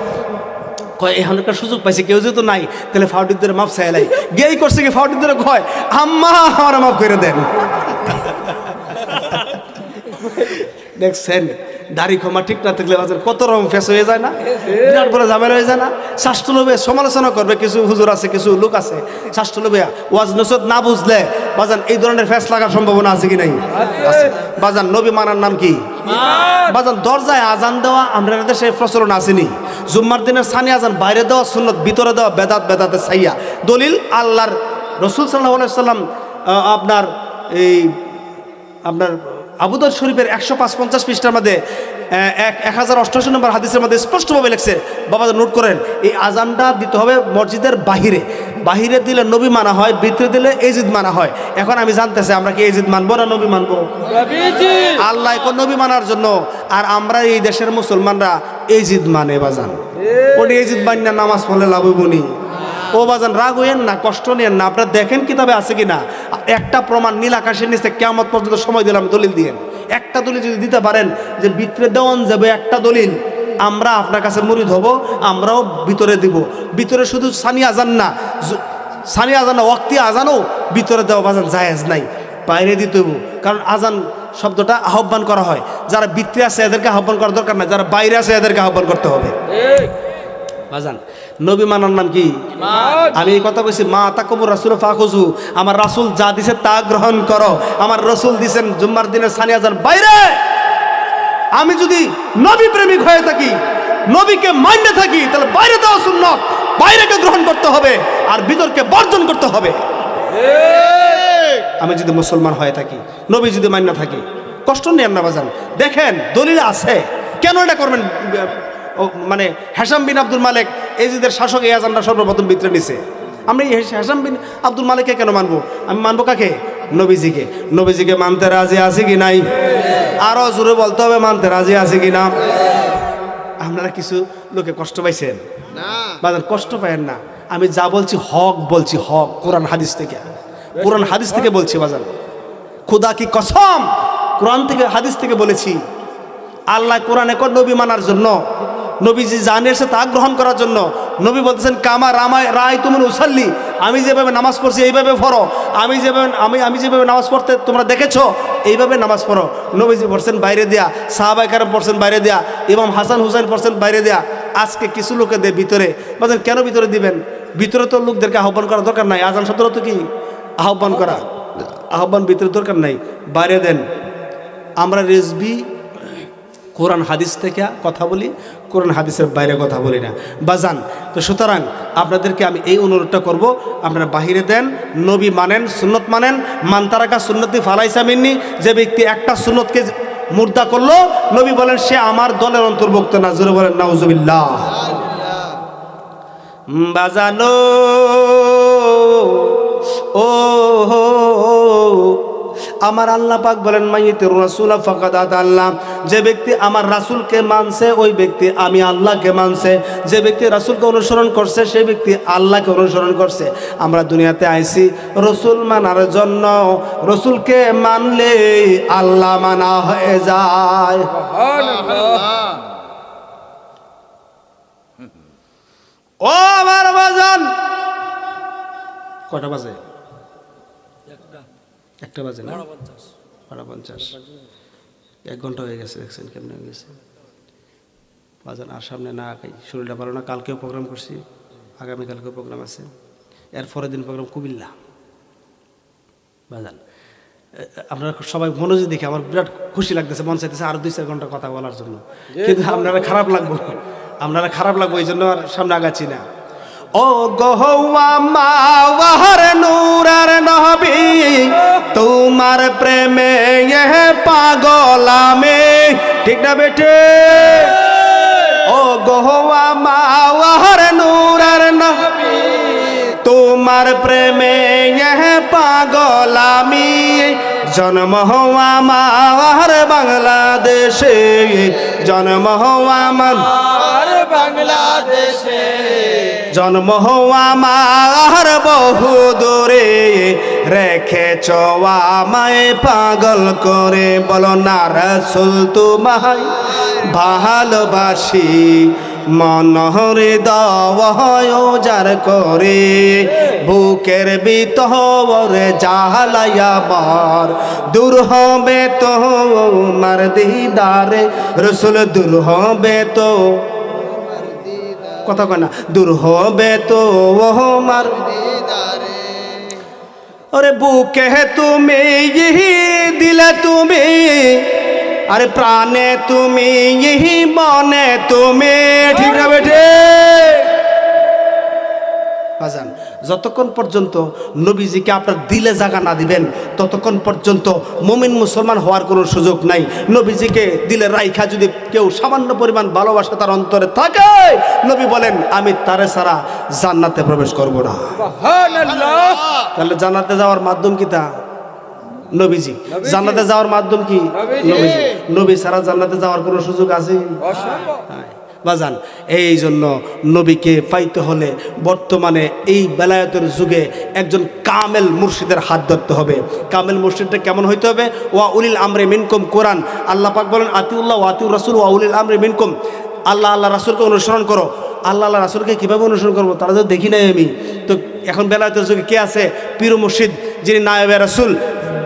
এখন একটা সুযোগ পাইছে, কেউ যেহেতু নাই তাহলে ফাউটির ধরে মাপ চাইলাই গেই করছে কি ফাউটির ধরে কয় আম্মা আমার মাফ করে দেন। দেখছেন দাড়ি ক্ষমা ঠিক না থাকলে কত রকম ফেস হয়ে যায় না, বিরাট বড় ঝামেলা হয়ে যায় না। শাস্ত্র লোভে সমালোচনা করবে কিছু হুজুর আছে, কিছু লোক আছে শাস্ত্র লোভে ওয়াজ নসিহত না বুঝলে বাজান এই ধরনের ফেস লাগার সম্ভাবনা আছে কি নাই? আছে। বাজান নবী মানার নাম কি? বাজান দরজায় আজান দেওয়া আমরা দেশে প্রচলন আসেনি। জুম্মার দিনের সানি আজান বাইরে দেওয়া সুন্নত, ভিতরে দেওয়া বেদাত, বেদাতে ছাইয়া। দলিল আল্লাহর রসুল সাল্লাল্লাহু আলাইহি সাল্লাম আপনার আবু দাউদ শরীফের 155 পৃষ্ঠার মধ্যে 1088 নম্বর হাদিসের মধ্যে স্পষ্টভাবে লিখছে, বাবা নোট করেন, এই আজানটা দিতে হবে মসজিদের বাহিরে দিলে নবী মানা হয়, ভিতরে দিলে এজিদ মানা হয়। এখন আমি জানতেছি আমরা কি এজিদ মানবো না নবী মানবো? আল্লাহ কোন নবী মানার জন্য, আর আমরা এই দেশের মুসলমানরা এজিদ মানে। বাজান ওটি এজিদ মান্য নামাজ পড়লে লাভ হইবনি। ও বাজান রাগ হইয়েন না, কষ্ট নিয়েন না, আপনারা দেখেন কিতাবে আছে কিনা। একটা প্রমাণ নীল আকাশের নিচে কিয়ামত পর্যন্ত সময় দিলাম, দলিল দিয়েন। একটা দলিল যদি দিতে পারেন যে ভিতরে দেওয়ান যাবে একটা দলিল, আমরা আপনার কাছে মুরিদ হব, আমরাও ভিতরে দিব। ভিতরে শুধু সানি আজান না, ওয়াক্তি আজানও ভিতরে দেওয়া বাজান জায়েজ নাই, বাইরে দিতে হইব। কারণ আজান শব্দটা আহ্বান করা হয়, যারা ভিতরে আছে এদেরকে আহ্বান করার দরকার নাই, যারা বাইরে আছে এদেরকে আহ্বান করতে হবে। বাজান নবী মানার নাম কি? আমি এই কথা বলছি, মা তাকুমুর রাসূল ফাখুযু, আমার রাসূল যা দিছে তা গ্রহণ করো। আমার রাসূল দিছেন জুম্মার দিনের সানি আজান বাইরে। আমি যদি নবী প্রেমিক হয়ে থাকি, নবীকে মানতে থাকি, তাহলে বাইরে দেওয়া সুন্নাত, বাইরেকে গ্রহণ করতে হবে আর ভিতরকে বর্জন করতে হবে। আমি যদি মুসলমান হয়ে থাকি, নবী যদি মান্য থাকি, কষ্ট নেন না বাজান। দেখেন দলিল আছে, কেন এটা করবেন? মানে হেশাম বিন আব্দুল মালিক এজিদের শাসক এই আজানটা সর্বপ্রথম ভিতরে নিছে। আমরা এই হেশাম বিন আব্দুল মালিককে কেন মানবো? আমি মানবো কাকে? নবীজিকে। নবীজিকে মানতে রাজি আছে কি নাই? আরো জোরে বলতে হবে, মানতে রাজি আছে কি না? আপনারা কিছু লোকে কষ্ট পাইছেন না বাজান? কষ্ট পাইেন না। আমি যা বলছি হক বলছি, হক কোরআন হাদিস থেকে বলছি বাজান। খুদা কি কসম, কোরআন থেকে হাদিস থেকে বলেছি। আল্লাহ কোরআনে কোন নবী মানার জন্য, নবীজি জানিয়েছে তা গ্রহণ করার জন্য। নবী বলতেছেন কামা রায় তুমি উসাল্লি, আমি যেভাবে নামাজ পড়ছি এইভাবে পড়ো, আমি যেভাবে নামাজ পড়তে তোমরা দেখেছো এইভাবে নামাজ পড়ো। নবীজি পড়ছেন বাইরে দেয়া, সাহাবায়ে কেরাম পড়ছেন বাইরে দেয়া, ইমাম হাসান হুসাইন পড়ছেন বাইরে দেয়া। আজকে কিছু লোকে দেয় ভিতরে। বলছেন কেন ভিতরে দিবেন? ভিতরে তো লোকদেরকে আহ্বান করার দরকার নাই। আজান শব্দ তো কি আহ্বান করা, আহ্বান ভিতরে দরকার নাই, বাইরে দেন। আমরা রেজবি কোরআন হাদিস থেকে কথা বলি, কোরআন হাদিসের বাইরে কথা বলি না বাজান। তো সুতরাং আপনাদেরকে আমি এই অনুরোধটা করব, আপনারা বাহিরে দেন, নবী মানেন, সুন্নত মানেন। মানতারাকা সুন্নতি ফালাইসা মিন্নি, যে ব্যক্তি একটা সুন্নতকে মুর্দা করলো, নবী বলেন সে আমার দলের অন্তর্ভুক্ত না। জোরে বলেন নাউজুবিল্লাহ। বাজানো ও আমার আল্লাহ পাক বলেন মাইয়াতির রাসূল ফাকাদ আল্লাহ, যে ব্যক্তি আমার রাসূলকে মানছে ওই ব্যক্তি আমি আল্লাহকে মানছে, যে ব্যক্তি রাসূলকে অনুসরণ করছে সেই ব্যক্তি আল্লাহকে অনুসরণ করছে। আমরা দুনিয়াতে আইছি রাসূল মানার জন্য, রাসূলকে মানলে আল্লাহ মানা হয়ে যায়। ও আমার বাজান, কটা বাজে? একটা বাজে না, 12:50। 1 ঘন্টা হয়ে গেছে, দেখছেন কেমন হয়ে গেছে বাজান। আর সামনে না আগাই, শরীরটা ভালো না। কালকেও প্রোগ্রাম করছি, আগামীকালকেও প্রোগ্রাম আছে, এর পরের দিন প্রোগ্রাম কুমিল্লা বাজান। আপনারা সবাই মনোযোগ দেখে আমার বিরাট খুশি লাগতেছে, মন চাইতেছে আরো 2-4 ঘন্টা কথা বলার জন্য, কিন্তু আপনারা খারাপ লাগবো, এই জন্য আর সামনে আগাচ্ছি না। ও গহওয়া মাওয়ার নূরের নবী, তোমার প্রেমে পাগল আমি, ঠিক না বেটে? ও গহওয়া মাওয়ার নূরের নবী, তোমার প্রেমে পাগল আমি, জন্ম হওয়া আমার বাংলাদেশে, জন্ম হওয়া আমার বাংলাদেশে, জন্ম হওয়া আমার বহু দূরে, রেখেছ আমায় পাগল করে। বলো না রাসূল তোমায় ভালোবাসি, মনহরে দাওয়ার করে, বুকের ভিতরে জ্বালায়াবার, দূর হবে তোমার দিদারে রাসূল, দূর হবে তো, কথা কয় না, দূর হবে তো আমার দিদারে। ওরে বুকে তুমি দিলে তুমি, আরে প্রাণে তুমি মনে তুমি, ঠিক না বেঠে বাজান? যতক্ষণ পর্যন্ত নবীজিকে আপনার দিলে জায়গা না দিবেন ততক্ষণ পর্যন্ত মুমিন মুসলমান হওয়ার কোনো সুযোগ নাই। নবীজিকে দিলে রাইখা যদি কেউ সামান্য পরিমাণ ভালোবাসা তার অন্তরে থাকে, নবী বলেন আমি তারে ছাড়া জান্নাতে প্রবেশ করব না। তাহলে জান্নাতে যাওয়ার মাধ্যম কি? তা নবীজি। জান্নাতে যাওয়ার মাধ্যম কি? নবীজি। নবী ছাড়া জান্নাতে যাওয়ার কোনো সুযোগ আছে? বাজান, এই জন্য নবীকে পাইতে হলে বর্তমানে এই বেলায়েতের যুগে একজন কামেল মুর্শিদের হাত ধরতে হবে। কামেল মুর্শিদটা কেমন হইতে হবে? ওয়া উলিল আমরি মিনকুম, কোরআন আল্লাহ পাক বলেন আতিউল্লাহ ওয়া আতিউর রাসূল ওয়া উলিল আমরি মিনকুম, আল্লাহ রাসূলকে অনুসরণ করো। আল্লাহ রাসূলকে কীভাবে অনুসরণ করবো? তারা তো দেখি নাই আমি। তো এখন বেলায়েতের যুগে কে আছে? পীর মুর্শিদ, যিনি নায়েবে রাসূল,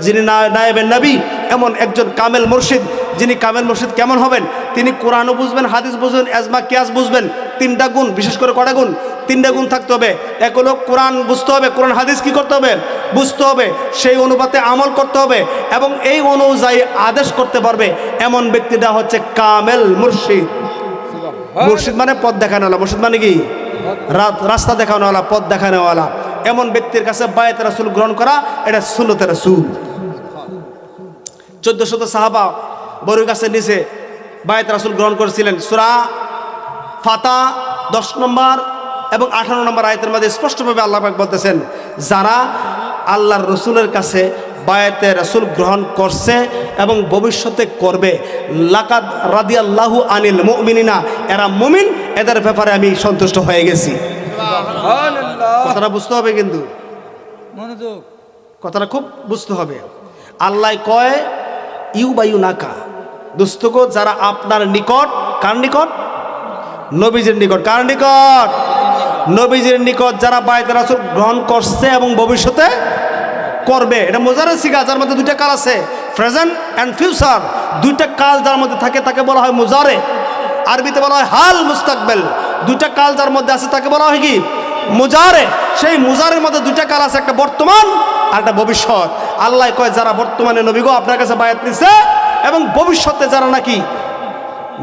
যিনি নায়েবে নবী, এমন একজন কামেল মুর্শিদ। যিনি কামেল মুর্শিদ কেমন হবেন? তিনি কোরআনও বুঝবেন, হাদিস বুঝবেন, এজমা কিয়াস বুঝবেন। 3টা গুণ, বিশেষ করে কটা গুণ? 3টা গুণ থাকতে হবে। এক হলো কোরআন বুঝতে হবে, কোরআন হাদিস কি করতে হবে? বুঝতে হবে, সেই অনুপাতে আমল করতে হবে এবং এই অনুযায়ী আদেশ করতে পারবে। এমন ব্যক্তিটা হচ্ছে কামেল মুর্শিদ। মুর্শিদ মানে পথ দেখানোওয়ালা। মুর্শিদ মানে কি? রাস্তা দেখানোওয়ালা, পথ দেখানোওয়ালা। এমন ব্যক্তির কাছে বায়াত রাসূল গ্রহণ করা, এটা সুন্নতে রাসূল। 1400 সাহাবা বড় গাছের নিচে বায়াত রাসূল গ্রহণ করেছিলেন। সূরা ফাতা 10 নম্বর এবং 18 নম্বর আয়াতের মধ্যে স্পষ্টভাবে আল্লাহ পাক বলতেছেন, যারা আল্লাহর রসুলের কাছে বায়াতে রাসূল গ্রহণ করছে এবং ভবিষ্যতে করবে, লাকাদ রাদিয়াল্লাহু আনিল মুমিনিনা, এরা মুমিন, এদের ব্যাপারে আমি সন্তুষ্ট হয়ে গেছি। কথাটা বুঝতে হবে, কিন্তু মনোযোগ, কথাটা খুব বুঝতে হবে। আল্লাহ কয় ইউবায়ুনাকা, দোস্তগো যারা আপনার নিকট, কার নিকট? নবীজির নিকট। কার নিকট? নবীজির নিকট যারা বায়াত রাসূল গ্রহণ করছে এবং ভবিষ্যতে করবে। এটা মোজারে সিগা, যার মধ্যে 2টা কাল আছে, প্রেজেন্ট অ্যান্ড ফিউচার। 2টা কাল যার মধ্যে থাকে তাকে বলা হয় মোজারে, আরবিতে বলা হয় হাল মুস্তাকবেল। 2টা কাল যার মধ্যে আছে তাকে বলা হয় কি? মুজারে। সেই মুজারের মধ্যে 2টা কাল আছে, একটা বর্তমান আর একটা ভবিষ্যৎ। আল্লাহ কয় যারা বর্তমানে নবীগো আপনার কাছে বায়াত নিছে এবং ভবিষ্যতে যারা নাকি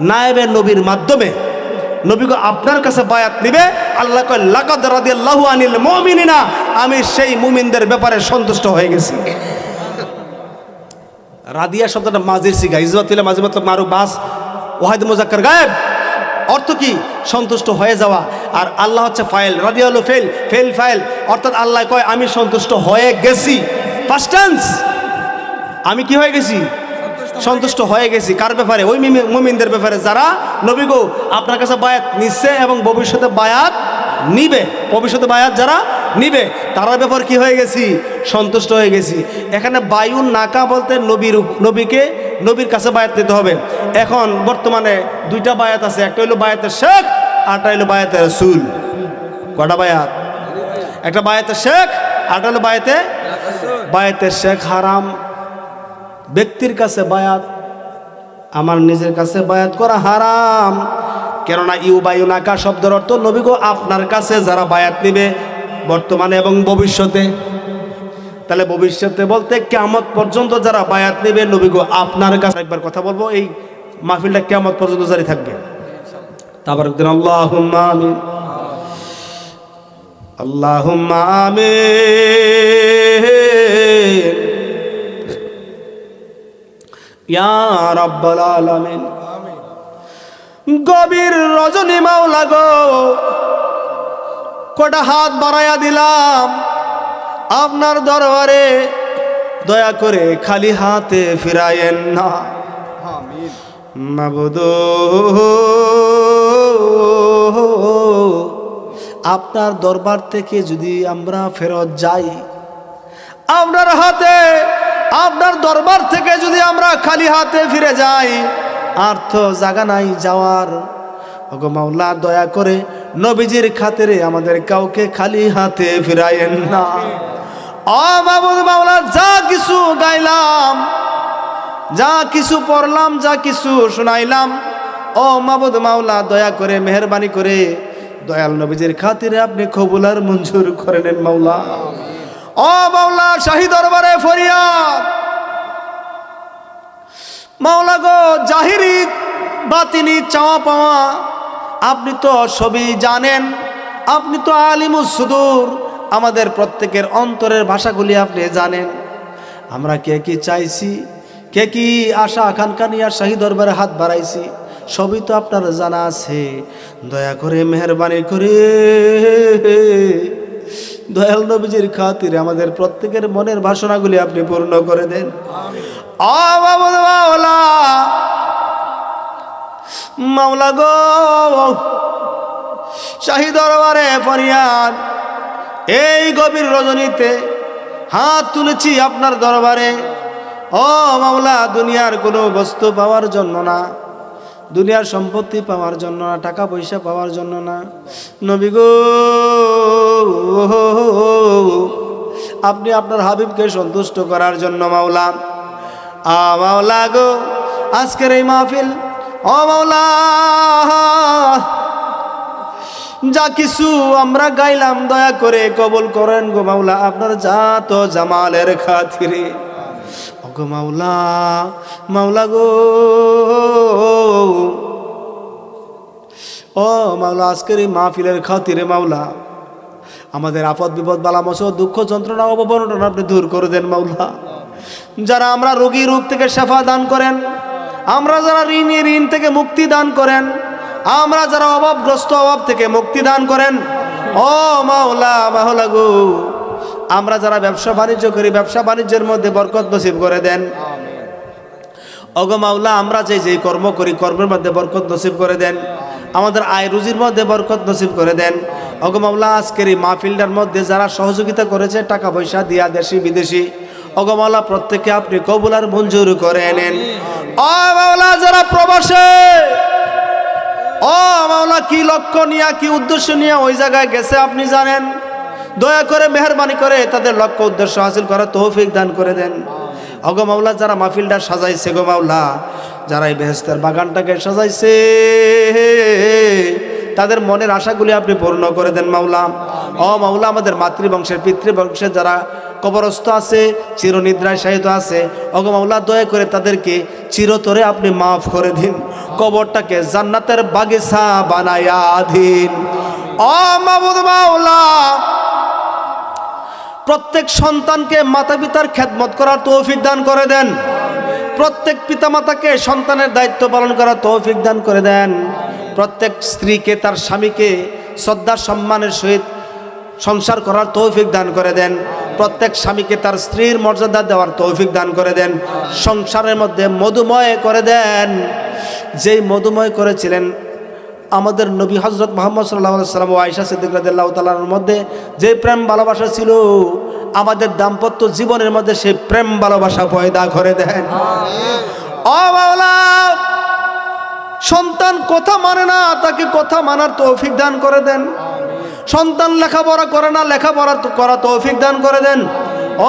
নায়েবে নবীর মাধ্যমে নবীগো আপনার কাছে বায়াত নিবে, আল্লাহ কয় লাকাদ রাদিয়াল্লাহু আনিল মুমিনিনা, আমি সেই মুমিনদের ব্যাপারে সন্তুষ্ট হয়ে গেছি। রাদিয়া শব্দটা মাজির সিগা, ইজবাতুল্লাহ মাজি মতলব মারুফ বাস ওয়াহিদ মুজাক্কার গায়েব। অর্থ কি? সন্তুষ্ট হয়ে যাওয়া। আর আল্লাহ হচ্ছে ফাইল, রাদিয়া হলো ফেল, ফেল ফাইল, অর্থাৎ আল্লাহ কয় আমি সন্তুষ্ট হয়ে গেছি। ফার্স্ট টেন্স, আমি কি হয়ে গেছি? সন্তুষ্ট হয়ে গেছি। কার ব্যাপারে? ওই মুমিনদের ব্যাপারে যারা নবী গো আপনার কাছে বায়াত নিচ্ছে এবং ভবিষ্যতে বায়াত নিবে, ভবিষ্যতে বায়াত যারা নিবে তারার ব্যাপার কি হয়ে গেছি? সন্তুষ্ট হয়ে গেছি। এখানে বায়ুন নাকা বলতে নবীর কাছে বায়াত নিতে হবে। এখন বর্তমানে দুইটা বায়াত আছে, একটা হইলো বায়াতের শেখ, আরটা হইলো বায়াতের রাসূল। কটা বায়াত? একটা বায়াতের শেখ, আরটা হলো বায়াতের শেখ হারাম। ব্যক্তির কাছে বায়াত, আমার নিজের কাছে বায়াত করা হারাম। কেননা ইউবায়ুনাকা শব্দের অর্থ নবী গো আপনার কাছে যারা বায়াত নিবে বর্তমানে এবং ভবিষ্যতে। তাহলে ভবিষ্যতে বলতে কিয়ামত পর্যন্ত যারা বায়াত নিবে নবী গো আপনার কাছে। একবার কথা বলবো, এই মাহফিলটা কিয়ামত পর্যন্ত জারি থাকবে। তাবারকদিন আল্লাহুম্মা আমিন, আল্লাহুম্মা আমিন ইয়া রাব্বাল আলামিন। গভীর রজনী মাওলা গো কটা হাত বাড়াইয়া দিলাম আপনার দরবারে, দয়া করে খালি হাতে ফিরায়েন না আমিন। মাবুদ। আপনার দরবার থেকে যদি আমরা ফেরত যাই, আপনার হাতে, আপনার দরবার থেকে যদি আমরা খালি হাতে ফিরে যাই, আর তো জায়গা নাই যাওয়ার। ওগো মাওলা দয়া করে নবীজির খাতিরে আমাদের কাউকে খালি হাতে ফিরায়েন না। ও মাবুদ মাওলা, যা কিছু গাইলাম, যা কিছু পড়লাম, যা কিছু শোনাইলাম, ও মাবুদ মাওলা দয়া করে মেহেরবানি করে দয়াল নবীজির খাতিরে আপনি কবুল আর মঞ্জুর করে নেন মাওলা। ও মাওলা, শাহী দরবারে ফরিয়াদ মাওলা গো, জাহিরি বাতিনি চাওয়া পাওয়া আপনি তো সবই জানেন, আপনি তো আলিমুস সুদূর, আমাদের প্রত্যেকের অন্তরের ভাষাগুলি আপনি জানেন। আমরা কে কি চাইছি, কে কি আশা আকাঙ্ক্ষা নিয়ে শাহী দরবারে হাত বাড়াইছি, সবই তো আপনার জানা আছে। দয়া করে মেহেরবানি করে দয়াল নবীজির খাতিরে আমাদের প্রত্যেকের মনের বাসনাগুলি আপনি পূর্ণ করে দেন। মাওলা, মাওলা গো, শাহী দরবারে ফরিয়াদ, এই গভীর রজনীতে হাত তুলেছি আপনার দরবারে। ও মাওলা, দুনিয়ার কোনো বস্তু পাওয়ার জন্য না, দুনিয়ার সম্পত্তি পাওয়ার জন্য না, টাকা পয়সা পাওয়ার জন্য না, নবী গো আপনি আপনার হাবিবকে সন্তুষ্ট করার জন্য মাওলা। মাওলা গো, আজকের এই মাহফিল, ও মাওলা যা কিছু আমরা গাইলাম দয়া করে কবুল করেন গো মাওলা, আপনার জাত ও জামালের খাতিরে। গো মাওলা, মাওলা গো, ও মাওলা আজকের এই মাহফিলের খাতিরে মাওলা আমাদের আপদ বিপদ বালা মুসিবত দুঃখ যন্ত্রণা অববরণ আপনি দূর করে দেন মাওলা। যারা আমরা রোগী, রোগ থেকে শেফা দান করেন, আমরা যারা ঋণী, ঋণ থেকে মুক্তি দান করেন, আমরা যারা অভাবগ্রস্ত, অভাব থেকে মুক্তি দান করেন। ও মাওলা, মাওলা গো, আমরা যারা ব্যবসা বাণিজ্য করি, ব্যবসা বাণিজ্যের মধ্যে বরকত নসিব করে দেন। ওগো মাওলা, আমরা যে কর্ম করি, কর্মের মধ্যে বরকত নসিব করে দেন, আমাদের আয় রুজির মধ্যে বরকত নসিব করে দেন। ওগো মাওলা, আজকের এই মাহফিলটার মধ্যে যারা সহযোগিতা করেছে টাকা পয়সা দিয়া, দেশি বিদেশি, ওগো মাওলা প্রত্যেককে আপনি কবুল আর মঞ্জুর করে নেন। ও মাওলা, যারা প্রবাসে, ও মাওলা কি লক্ষ্য নিয়ে, কি উদ্দেশ্য নিয়ে ওই জায়গায় গেছে আপনি জানেন, দয়া করে মেহেরবানি করে তাদের লক্ষ্য উদ্দেশ্য হাসিল করার তৌফিক দান করে দেন। ওগো মাওলা, যারা মাহফিলটা সাজাইছে গো মাওলা, যারা এই বেহেশতের বাগানটাকে সাজাইছে, তাদের মনের আশাগুলি আপনি পূর্ণ করে দেন মাওলা। ও মাওলা, আমাদের মাতৃবংশের, পিতৃবংশের যারা কবরস্থ আছে, চিরনিদ্রায় শায়িত আছে, ওগো মাওলা দয়া করে তাদেরকে চিরতরে আপনি মাফ করে দিন, কবরটাকে জান্নাতের বাগিচা বানায়া দিন। ও মাবুদ মাওলা, প্রত্যেক সন্তানকে মাতা পিতার খেদমত করার তৌফিক দান করে দেন। প্রত্যেক পিতামাতাকে সন্তানের দায়িত্ব পালন করার তৌফিক দান করে দেন। প্রত্যেক স্ত্রীকে তার স্বামীকে শ্রদ্ধা সম্মানের সহিত সংসার করার তৌফিক দান করে দেন। প্রত্যেক স্বামীকে তার স্ত্রীর মর্যাদা দেওয়ার তৌফিক দান করে দেন। সংসারের মধ্যে মধুময় করে দেন, যেই মধুময় করেছিলেন আমাদের নবী হযরত মুহাম্মদ সাল্লাল্লাহু আলাইহি ওয়াসাল্লাম ও আয়েশা সিদ্দিকা রাদিয়াল্লাহু তাআলার মধ্যে যে প্রেম ভালোবাসা ছিল, আমাদের দাম্পত্য জীবনের মধ্যে সেই প্রেম ভালোবাসা পয়দা করে দেন। ও মাওলা, সন্তান কথা মানে না, তাকে কথা মানার তৌফিক দান করে দেন। সন্তান লেখাপড়া করে না, লেখাপড়া করা তৌফিক দান করে দেন।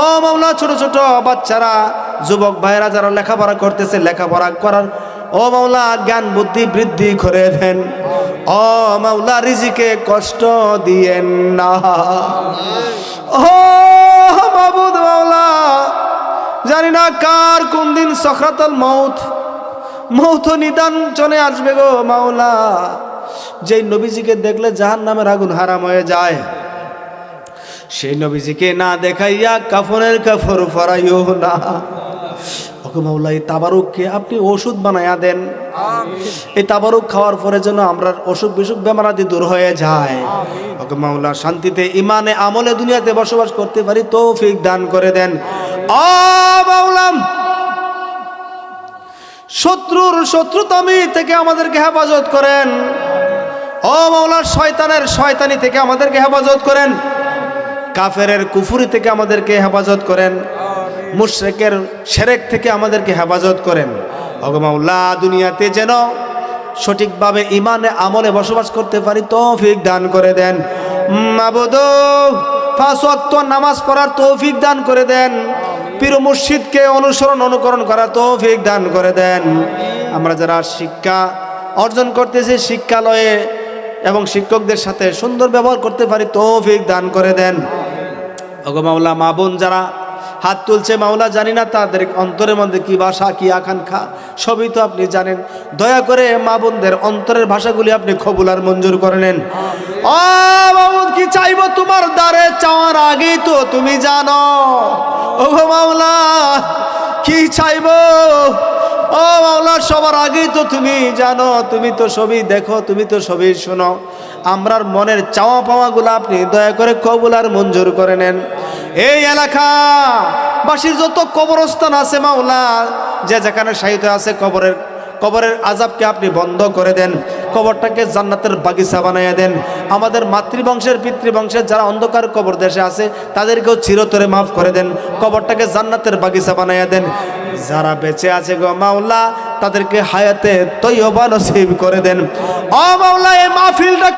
ও মাওলা, ছোট ছোট বাচ্চারা, যুবক ভাইরা যারা লেখাপড়া করতেছে, লেখাপড়া করার ও মাওলা জ্ঞান বুদ্ধি বৃদ্ধি করে দেন। ও মাওলা, রিজিকে কষ্ট দিয়েন না। ও মাবুদ মাওলা, জানি না কার কোন দিন সখরাতুল মৌত নিদান চলে আসবে গো মাওলা। যেই নবীজিকে দেখলে জাহান্নামের আগুন হারাম হয়ে যায়, সেই নবীজিকে না দেখাইয়া কাফনের কাফর ফরাইও না। ওকে মাওলা, এই তাবারুককে আপনি ওষুধ বানায়া দেন। এই তাবারুক খাওয়ার পরে যেন আমরা অসুখ বিসুখ বেমারাদি দূর হয়ে যায়। ওকে মাওলা, শান্তিতে ইমানে আমলে দুনিয়াতে বসবাস করতে পারি তৌফিক দান করে দেন। ও মাওলা, শত্রুর শত্রুতামি থেকে আমাদেরকে হেফাজত করেন। ও মাওলা, শয়তানের শয়তানি থেকে আমাদেরকে হেফাজত করেন। কাফেরের কুফরি থেকে আমাদেরকে হেফাজত করেন। মুশরিকের শিরক থেকে আমাদেরকে হেফাজত করেন। ও মাওলা, দুনিয়াতে যেন সঠিকভাবে ইমানে আমলে বসবাস করতে পারি তৌফিক দান করে দেন। মাবুদ, 5 ওয়াক্ত নামাজ পড়ার তৌফিক দান করে দেন। পীর মুর্শিদকে অনুকরণ করার তৌফিক দান করে দেন। আমরা যারা শিক্ষা অর্জন করতেছি, শিক্ষালয়ে এবং শিক্ষকদের সাথে সুন্দর ব্যবহার করতে পারি তৌফিক দান করে দেন। ওগো মাওলা, মা বোন যারা হাত তুলছে মাওলা, জানি না তাদের অন্তরের মধ্যে কি ভাষা, কি আকাঙ্ক্ষা, সবই তো আপনি জানেন। দয়া করে মা বোনদের অন্তরের ভাষাগুলি আপনি কবুল আর মঞ্জুর করে নেন। ও মাবুদ, কি চাইবো তোমার দ্বারে চাওয়ার আগেই তো তুমি জানো। ওগো মাওলা, কি চাইবো ও মাওলা, সবার আগেই তো তুমি জানো। তুমি তো সবই দেখো, তুমি তো সবই শোনো। আমরার মনের চাওয়া পাওয়াগুলো আপনি দয়া করে কবুল আর মঞ্জুর করে নেন। এই এলাকাবাসীর যত কবরস্থান আছে মাওলা, যে যেখানে শায়িত আছে, কবরের আযাবকে আপনি বন্ধ করে দেন। কবরটাকে জান্নাতের বাগিচা বানাইয়া দেন। আমাদের মাতৃবংশের পিতৃবংশের যারা অন্ধকার কবর দেশে আছে, তাদেরকেও চিরতরে মাফ করে দেন। কবরটাকে জান্নাতের বাগিচা বানাইয়া দেন। যারা বেঁচে আছে গো মাওলা, তাদেরকে হায়াতে তৈয়বা নসিব করে দেন। ও মাওলা, এই মাহফিলটা